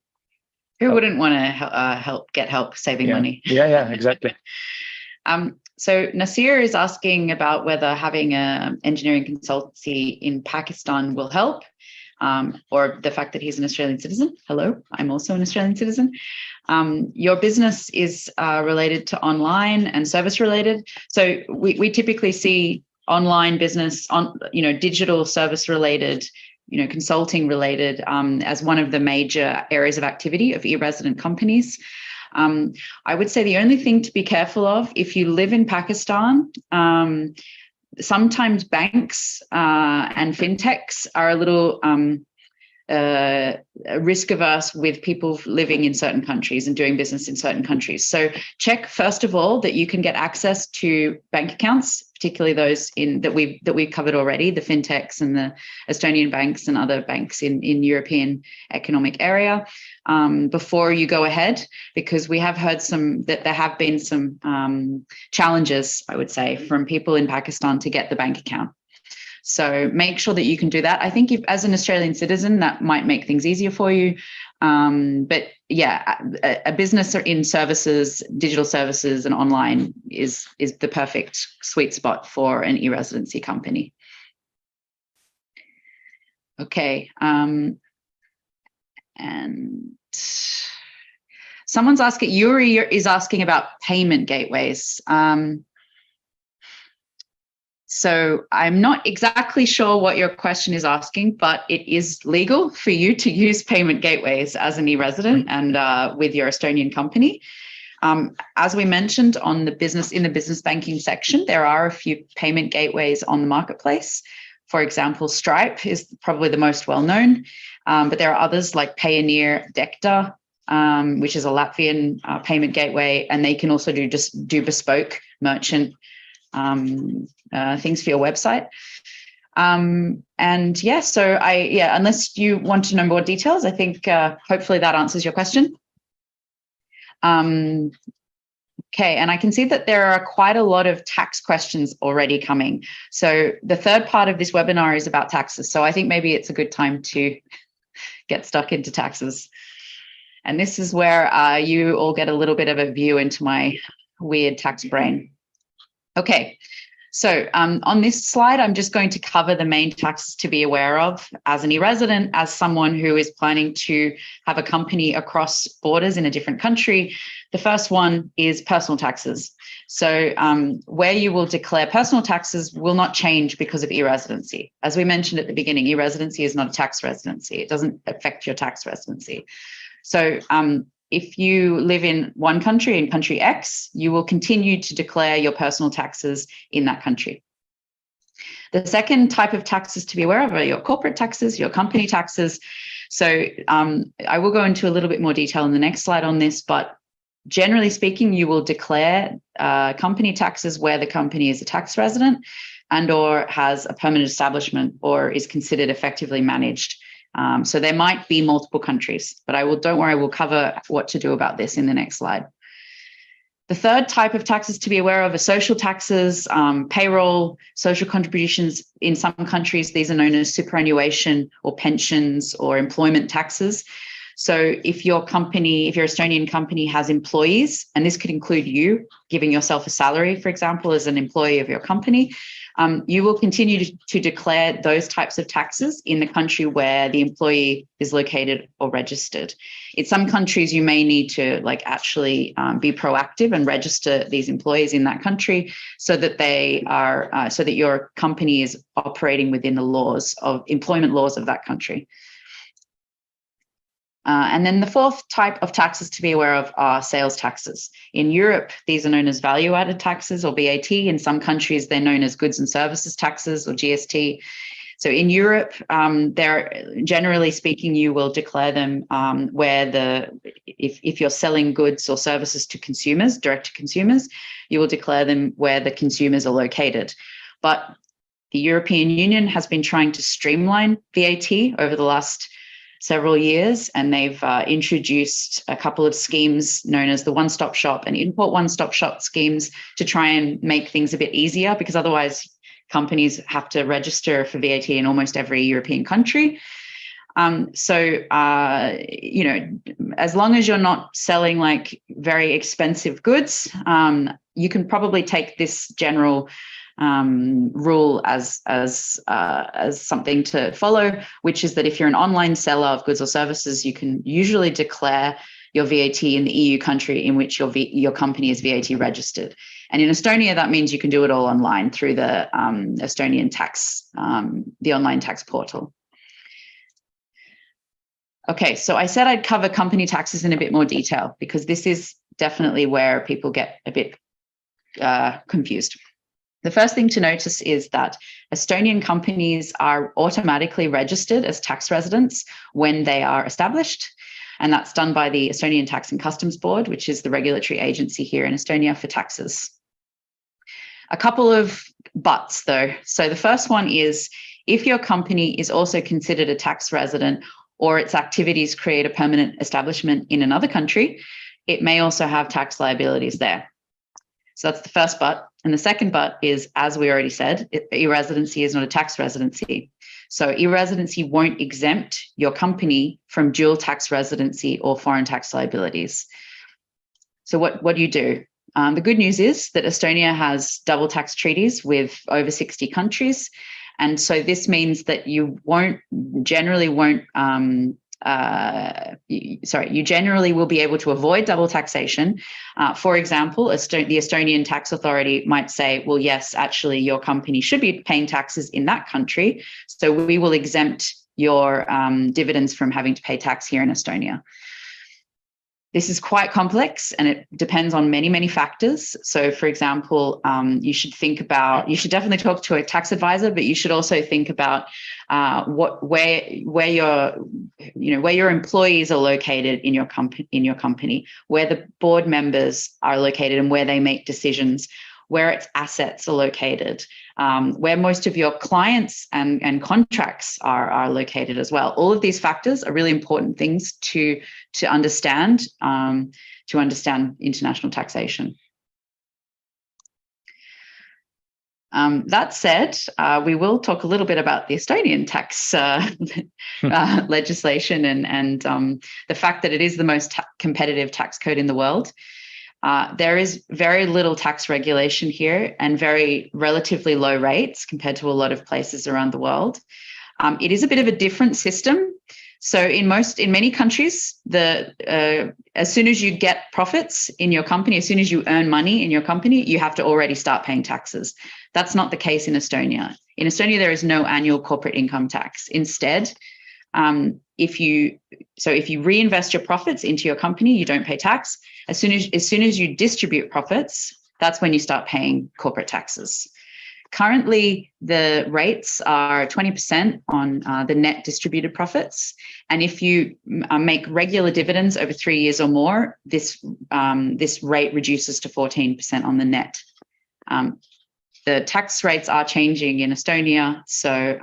Who wouldn't want to get help saving money? Yeah, exactly. So Nasir is asking about whether having an engineering consultancy in Pakistan will help, or the fact that he's an Australian citizen. Hello, I'm also an Australian citizen. Your business is related to online and service related. So we typically see online business on, digital service related, consulting related, as one of the major areas of activity of e-resident companies. I would say the only thing to be careful of, if you live in Pakistan, sometimes banks and fintechs are a little risk averse with people living in certain countries and doing business in certain countries. So check first of all that you can get access to bank accounts, particularly those that we've covered already, the fintechs and the Estonian banks and other banks in European Economic Area, before you go ahead, because we have heard that there have been some challenges, I would say, from people in Pakistan to get the bank account. So make sure that you can do that. I think as an Australian citizen, that might make things easier for you. But yeah, a business in services, digital services and online is the perfect sweet spot for an e-residency company. Okay. And someone's asking, Yuri is asking about payment gateways. So I'm not exactly sure what your question is asking, but it is legal for you to use payment gateways as an e-resident and with your Estonian company. As we mentioned in the business banking section, there are a few payment gateways on the marketplace. For example, Stripe is probably the most well-known, but there are others like Payoneer, Dekta, which is a Latvian payment gateway, and they can also do bespoke merchant things for your website. And yeah, so unless you want to know more details, I think hopefully that answers your question. Okay, and I can see that there are quite a lot of tax questions already coming. So the third part of this webinar is about taxes. So I think maybe it's a good time to get stuck into taxes. And this is where you all get a little bit of a view into my weird tax brain. Okay, so on this slide, I'm just going to cover the main taxes to be aware of as an e-resident, as someone who is planning to have a company across borders in a different country. The first one is personal taxes. So where you will declare personal taxes will not change because of e-residency. As we mentioned at the beginning, e-residency is not a tax residency. It doesn't affect your tax residency. So if you live in one country, in country X, you will continue to declare your personal taxes in that country. The second type of taxes to be aware of are your corporate taxes, your company taxes. So I will go into a little bit more detail in the next slide on this, but generally speaking, you will declare company taxes where the company is a tax resident and or has a permanent establishment or is considered effectively managed. So there might be multiple countries, but don't worry, we'll cover what to do about this in the next slide. The third type of taxes to be aware of are social taxes, payroll, social contributions. In some countries, these are known as superannuation or pensions or employment taxes. So if your Estonian company has employees, and this could include you giving yourself a salary, for example, as an employee of your company, you will continue to declare those types of taxes in the country where the employee is located or registered. In some countries, you may need to actually be proactive and register these employees in that country so that so that your company is operating within the employment laws of that country. And then the fourth type of taxes to be aware of are sales taxes. In Europe, these are known as value-added taxes, or VAT. In some countries, they're known as goods and services taxes, or GST. So in Europe, they're generally speaking, you will declare them if you're selling goods or services to consumers, direct to consumers, you will declare them where the consumers are located. But the European Union has been trying to streamline VAT over the last several years, and they've introduced a couple of schemes known as the one-stop shop and import one-stop shop schemes to try and make things a bit easier, because otherwise companies have to register for VAT in almost every European country. So as long as you're not selling like very expensive goods, you can probably take this general rule as something to follow, which is that if you're an online seller of goods or services, you can usually declare your VAT in the EU country in which your company is VAT registered. And in Estonia, that means you can do it all online through the Estonian tax, the online tax portal. Okay, so I said I'd cover company taxes in a bit more detail, because this is definitely where people get a bit confused. The first thing to notice is that Estonian companies are automatically registered as tax residents when they are established. And that's done by the Estonian Tax and Customs Board, which is the regulatory agency here in Estonia for taxes. A couple of buts, though. So the first one is, if your company is also considered a tax resident or its activities create a permanent establishment in another country, it may also have tax liabilities there. So that's the first but. And the second but is, as we already said, e-residency is not a tax residency. So e-residency won't exempt your company from dual tax residency or foreign tax liabilities. So what do you do? The good news is that Estonia has double tax treaties with over 60 countries. And so this means that you generally will be able to avoid double taxation. For example, the Estonian tax authority might say, well, yes, actually, your company should be paying taxes in that country, so we will exempt your dividends from having to pay tax here in Estonia. This is quite complex, and it depends on many, many factors. So, for example, you should definitely talk to a tax advisor, but you should also think about where your employees are located in your company, where the board members are located and where they make decisions, where its assets are located, where most of your clients and contracts are located as well. All of these factors are really important things to understand international taxation. That said, we will talk a little bit about the Estonian tax legislation and the fact that it is the most competitive tax code in the world. There is very little tax regulation here and very relatively low rates compared to a lot of places around the world. It is a bit of a different system. So in many countries, as soon as you get profits in your company, as soon as you earn money in your company, you have to already start paying taxes. That's not the case in Estonia. In Estonia, there is no annual corporate income tax. Instead, if you reinvest your profits into your company, you don't pay tax. As soon as you distribute profits, that's when you start paying corporate taxes. Currently, the rates are 20% on the net distributed profits. And if you make regular dividends over 3 years or more, this rate reduces to 14% on the net. The tax rates are changing in Estonia, so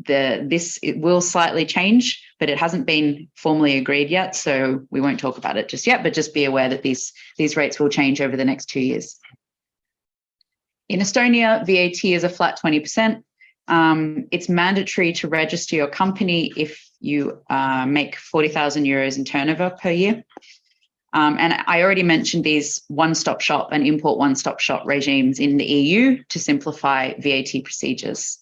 it will slightly change, but it hasn't been formally agreed yet, so we won't talk about it just yet, but just be aware that these rates will change over the next 2 years. In Estonia, VAT is a flat 20%. It's mandatory to register your company if you make 40,000 euros in turnover per year. And I already mentioned these one-stop shop and import one-stop shop regimes in the EU to simplify VAT procedures.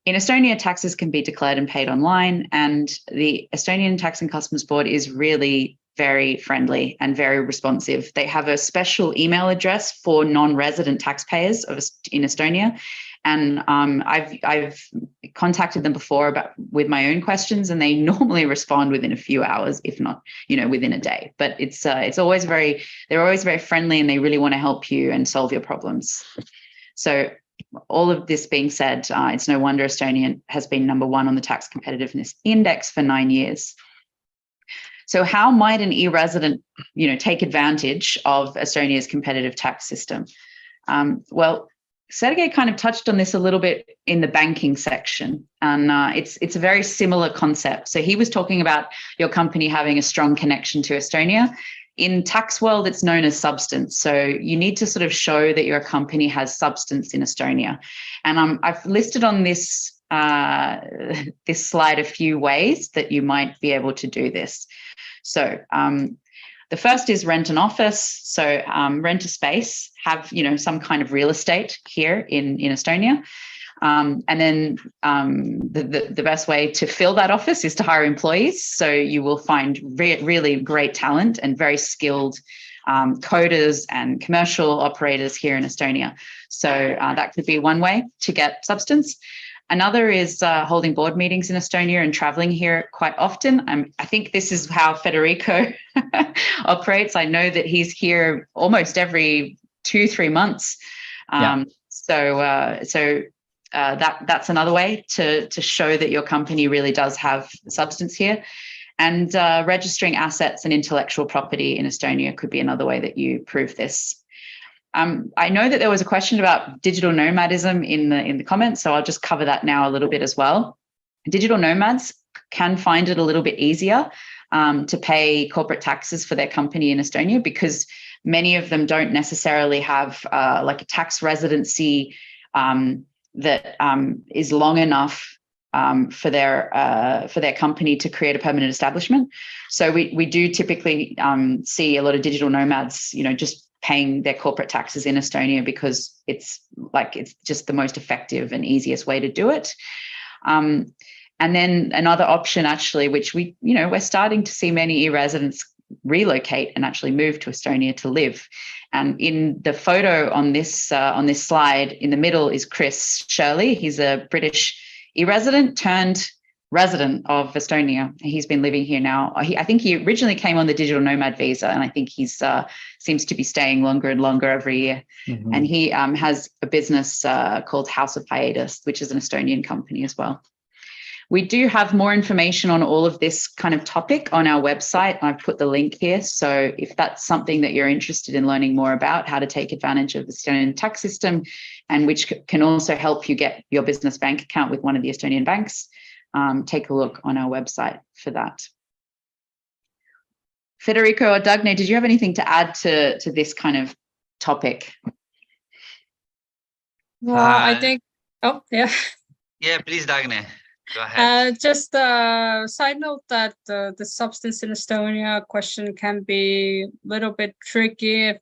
In Estonia, taxes can be declared and paid online, and the Estonian Tax and Customs Board is really very friendly and very responsive. They have a special email address for non-resident taxpayers in Estonia, and I've contacted them before with my own questions, and they normally respond within a few hours, if not, within a day. But they're always very friendly, and they really want to help you and solve your problems. So all of this being said, it's no wonder Estonia has been #1 on the Tax Competitiveness Index for 9 years. So how might an e-resident, take advantage of Estonia's competitive tax system? Well, Sergei kind of touched on this a little bit in the banking section, and it's a very similar concept. So he was talking about your company having a strong connection to Estonia. In tax world, it's known as substance. So you need to sort of show that your company has substance in Estonia. And I've listed on this this slide a few ways that you might be able to do this. So the first is rent an office. So rent a space, have some kind of real estate here in Estonia. And then the best way to fill that office is to hire employees. So you will find really great talent and very skilled coders and commercial operators here in Estonia. So that could be one way to get substance. Another is holding board meetings in Estonia and traveling here quite often. I think this is how Federico operates. I know that he's here almost every 2-3 months. So that's another way to show that your company really does have substance here. And registering assets and intellectual property in Estonia could be another way that you prove this. I know that there was a question about digital nomadism in the comments, so I'll just cover that now a little bit as well. Digital nomads can find it a little bit easier to pay corporate taxes for their company in Estonia, because many of them don't necessarily have like a tax residency that is long enough for their company to create a permanent establishment. So we do typically see a lot of digital nomads, just paying their corporate taxes in Estonia because it's just the most effective and easiest way to do it. And then another option, actually, which we're starting to see many e-residents relocate and actually move to Estonia to live. And in the photo on this slide, in the middle is Chris Shirley. He's a British e-resident turned resident of Estonia. He's been living here now. I think he originally came on the digital nomad visa, and I think he's seems to be staying longer and longer every year. Mm-hmm. And he has a business called House of Hiatus, which is an Estonian company as well. We do have more information on all of this kind of topic on our website. I've put the link here. So if that's something that you're interested in learning more about, how to take advantage of the Estonian tax system, and which can also help you get your business bank account with one of the Estonian banks, take a look on our website for that. Federico or Dagne, did you have anything to add to this kind of topic? Well, I think, yeah. Yeah, please, Dagne. Go ahead. Just a side note that the substance in Estonia question can be a little bit tricky if,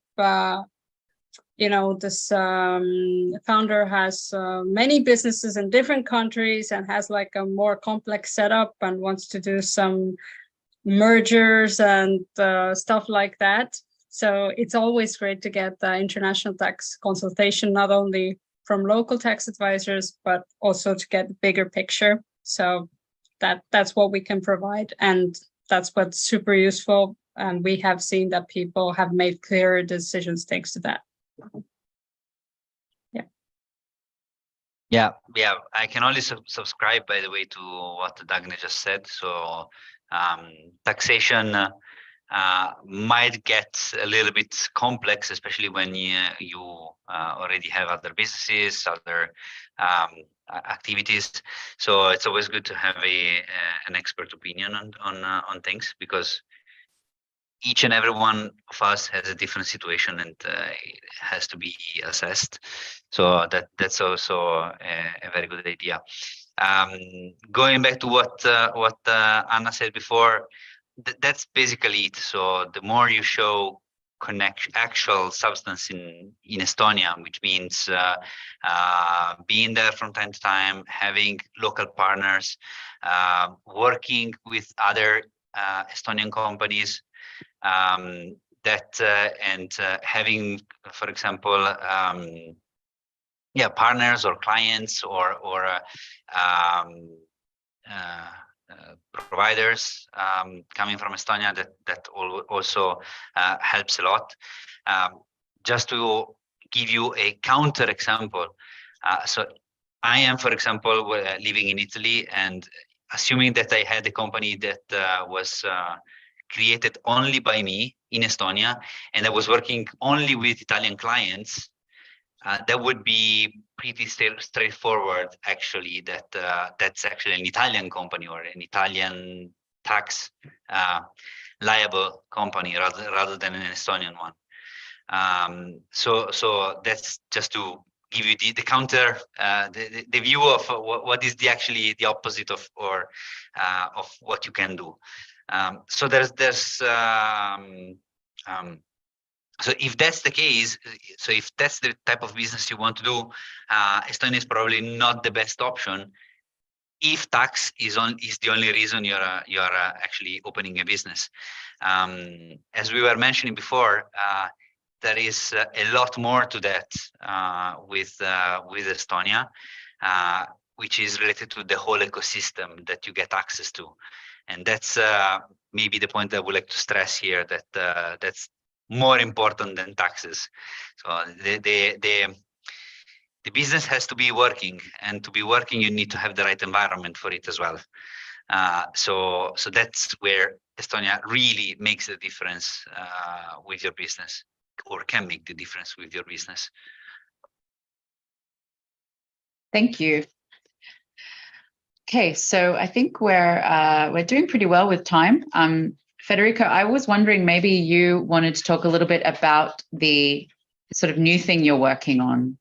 this founder has many businesses in different countries and has like a more complex setup and wants to do some mergers and stuff like that. So it's always great to get the international tax consultation, not only from local tax advisors, but also to get the bigger picture. So that's what we can provide, and that's what's super useful. And we have seen that people have made clearer decisions thanks to that. Yeah. I can only subscribe, by the way, to what Dagne just said. So taxation might get a little bit complex, especially when you already have other businesses, other activities. So it's always good to have an expert opinion on things, because each and every one of us has a different situation, and it has to be assessed. So that's also a very good idea. Going back to what Anna said before, that's basically it. So the more you show actual substance in Estonia, which means being there from time to time, having local partners, working with other Estonian companies, and having, for example, partners or clients or providers coming from Estonia, that also helps a lot. Just to give you a counter example, so I am, for example, living in Italy, and assuming that I had a company that was created only by me in Estonia, and I was working only with Italian clients, that would be pretty straightforward, actually, that that's actually an Italian company or an Italian tax liable company rather than an Estonian one. So that's just to give you the counter, the view of what is actually the opposite of what you can do. So so if that's the case, so if that's the type of business you want to do, Estonia is probably not the best option. If tax is the only reason you're actually opening a business, as we were mentioning before, there is a lot more to that with Estonia, which is related to the whole ecosystem that you get access to, and that's maybe the point I would like to stress here, that that's more important than taxes. So the business has to be working, and to be working, you need to have the right environment for it as well. So that's where Estonia really makes the difference with your business, or can make the difference with your business. Thank you. Okay, so I think we're doing pretty well with time. Federico, I was wondering, maybe you wanted to talk a little bit about the sort of new thing you're working on,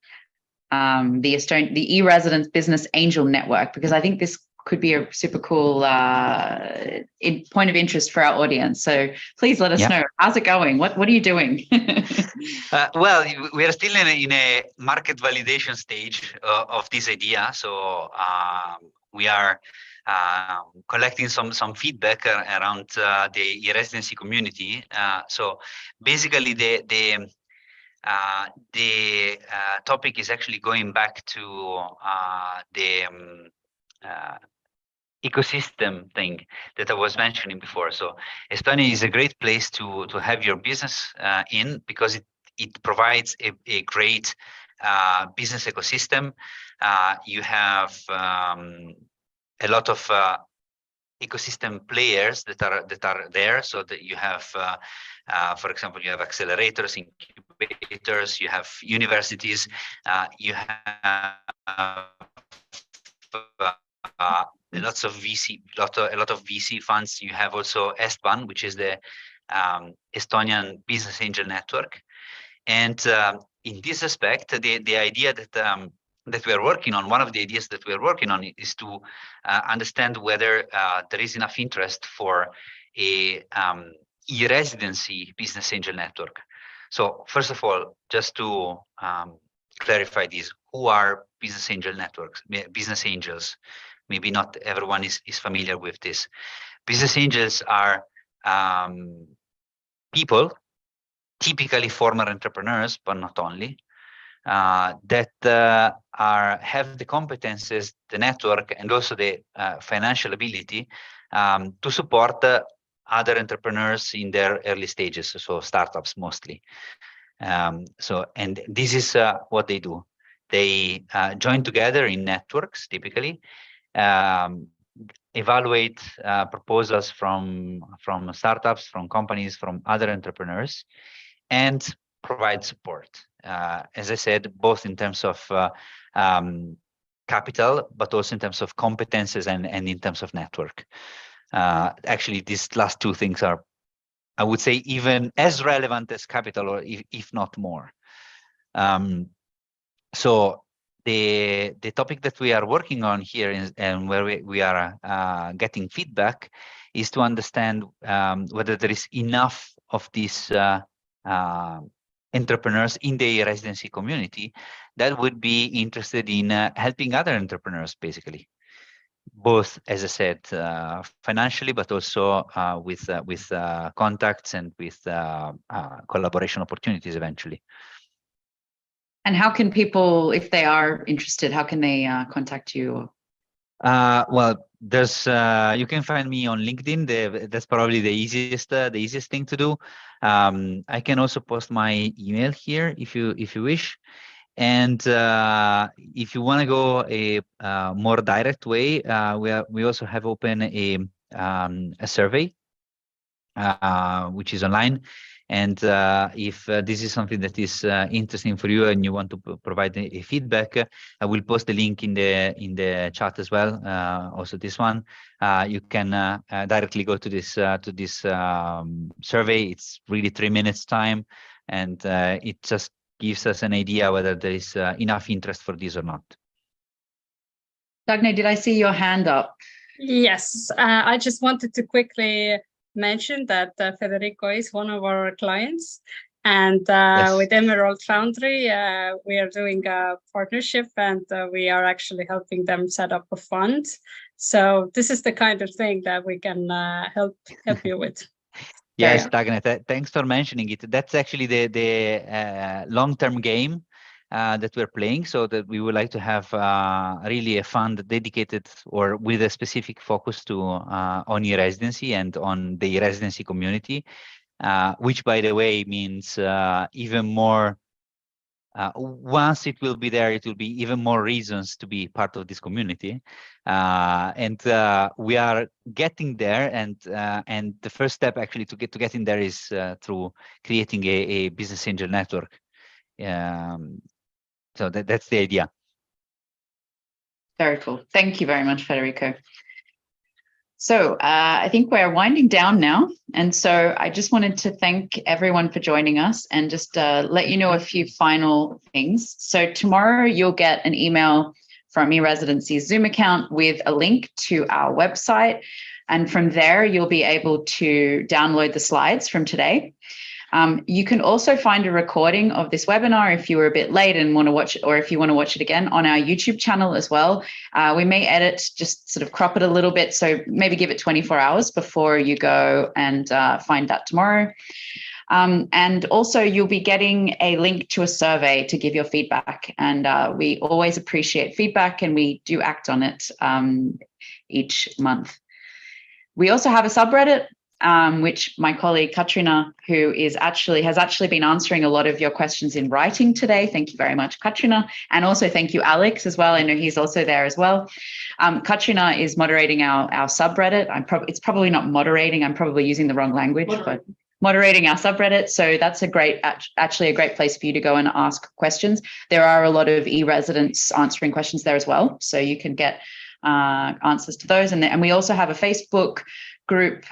the e-Residence Business Angel Network, because I think this could be a super cool point of interest for our audience. So please let us know. How's it going? What are you doing? Well, we are still in a market validation stage of this idea. So we are collecting some feedback around the e-Residency community. So basically, the topic is actually going back to the ecosystem thing that I was mentioning before. So Estonia is a great place to have your business in, because it provides a great business ecosystem. You have a lot of ecosystem players that are there, so that you have, for example, you have accelerators, incubators, you have universities, you have lots of a lot of VC funds. You have also EstBAN, which is the Estonian Business Angel Network. And in this aspect, the idea that we are working on, one of the ideas that we are working on, is to understand whether there is enough interest for a e-Residency Business Angel Network. So first of all, just to clarify this, who are business angel networks, business angels? Maybe not everyone is familiar with this. Business angels are people, typically former entrepreneurs, but not only, that have the competences, the network, and also the financial ability to support other entrepreneurs in their early stages, so startups mostly. And this is what they do. They join together in networks, typically, evaluate proposals from startups, from companies, from other entrepreneurs, and provide support. As I said, both in terms of capital, but also in terms of competences and in terms of network. Actually, these last two things are, I would say, even as relevant as capital, or if not more. So the topic that we are working on here is, and where we are getting feedback, is to understand whether there is enough of these entrepreneurs in the residency community that would be interested in helping other entrepreneurs, basically, both, as I said, financially, but also with contacts and with collaboration opportunities eventually. And how can people, if they are interested, how can they contact you? Well, there's you can find me on LinkedIn. That's probably the easiest thing to do. I can also post my email here if you wish. And if you want to go a more direct way, we also have open a survey, which is online. And if this is something that is interesting for you and you want to provide a feedback, I will post the link in the chat as well. Also, this one, you can directly go to this survey. It's really 3 minutes time, and it just gives us an idea whether there is enough interest for this or not. Dagne, did I see your hand up? Yes, I just wanted to quickly mention that Federico is one of our clients, and Yes. with Emerald Foundry, we are doing a partnership, and we are actually helping them set up a fund. So this is the kind of thing that we can help you with. Yes, Yeah. Dagne, thanks for mentioning it. That's actually the long-term game that we're playing, so that we would like to have really a fund dedicated or with a specific focus to on e-residency and on the e-residency community, which, by the way, means even more. Once it will be there, it will be even more reasons to be part of this community, and we are getting there. And the first step actually to get in there is through creating a business angel network. So that's the idea. Very cool. Thank you very much, Federico. So I think we're winding down now. And so I just wanted to thank everyone for joining us and just let you know a few final things. So tomorrow you'll get an email from e-Residency's Zoom account with a link to our website. And from there, you'll be able to download the slides from today. You can also find a recording of this webinar if you were a bit late and want to watch it, or if you want to watch it again on our YouTube channel as well. We may edit, just sort of crop it a little bit. So maybe give it 24 hours before you go and find that tomorrow. And also you'll be getting a link to a survey to give your feedback. And we always appreciate feedback, and we do act on it each month. We also have a subreddit, which my colleague Katrina, who has actually been answering a lot of your questions in writing today. Thank you very much, Katrina. And also thank you, Alex, as well. I know he's also there as well. Katrina is moderating our subreddit. It's probably not moderating. I'm probably using the wrong language, but moderating our subreddit. So that's actually a great place for you to go and ask questions. There are a lot of e-residents answering questions there as well. So you can get answers to those. And we also have a Facebook group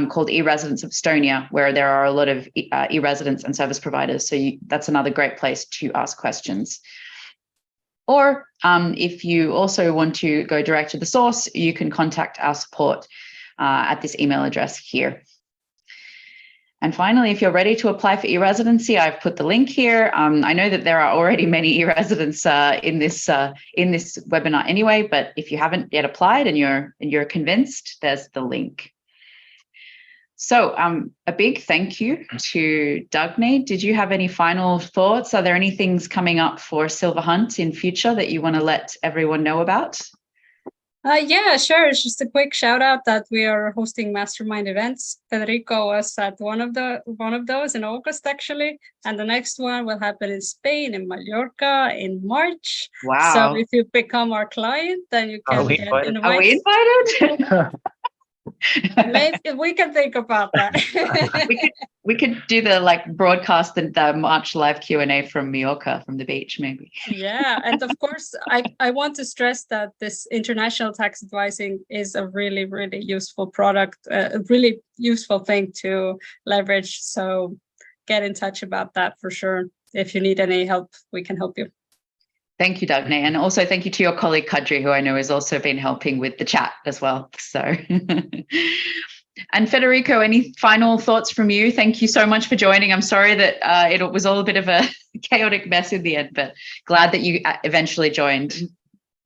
called e-Residents of Estonia, where there are a lot of e-residents and service providers. So that's another great place to ask questions. Or if you also want to go direct to the source, you can contact our support at this email address here. And finally, if you're ready to apply for e-residency, I've put the link here. I know that there are already many e-residents in this webinar anyway, but if you haven't yet applied and you're convinced, there's the link. So a big thank you to Dagne. Did you have any final thoughts? Are there any things coming up for Silva Hunt in future that you want to let everyone know about? Yeah, sure. It's just a quick shout out that we are hosting mastermind events. Federico was at one of those in August, actually, and the next one will happen in Spain, in Mallorca, in March. Wow! So if you become our client, then you can get invited. Are we invited? Maybe we can think about that. we could do the broadcast the March live Q&A from Mallorca, from the beach, maybe. Yeah, and of course, I want to stress that this international tax advising is a really, really useful product, a really useful thing to leverage. So get in touch about that for sure. If you need any help, we can help you. Thank you, Dagne. And also thank you to your colleague, Kadri, who I know has also been helping with the chat as well. So, and Federico, any final thoughts from you? Thank you so much for joining. I'm sorry that it was all a bit of a chaotic mess in the end, but glad that you eventually joined.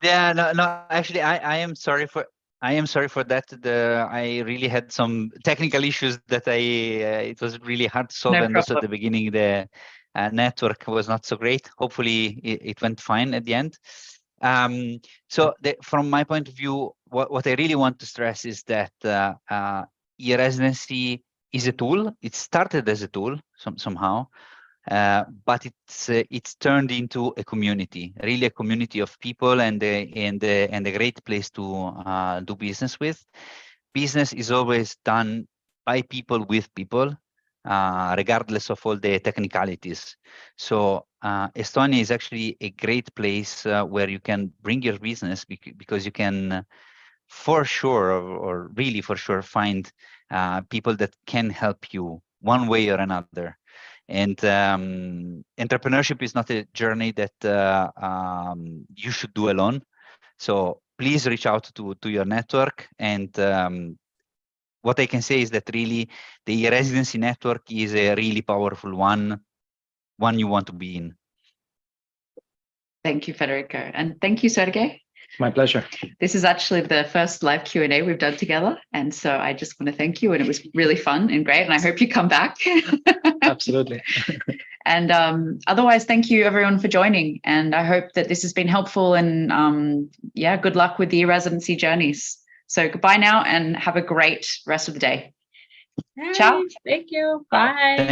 Yeah, no, actually, I am sorry for that. I really had some technical issues that it was really hard to solve. No and also at problem. the beginning, the network was not so great. Hopefully it went fine at the end. So from my point of view, what I really want to stress is that e-Residency is a tool. It started as a tool somehow, but it's turned into a community, really a community of people, and a great place to do business with. Business is always done by people with people, regardless of all the technicalities. So Estonia is actually a great place where you can bring your business because you can for sure, or really for sure, find people that can help you one way or another. And entrepreneurship is not a journey that you should do alone. So please reach out to your network. And what I can say is that really the residency network is a really powerful one you want to be in. Thank you, Federico. And thank you, Sergey. My pleasure. This is actually the first live Q&A we've done together. And so I just want to thank you. And it was really fun and great. And I hope you come back. Absolutely. And otherwise, thank you everyone for joining. And I hope that this has been helpful. And yeah, good luck with the residency journeys. So goodbye now and have a great rest of the day. Hey, Ciao. thank you. Bye. Thank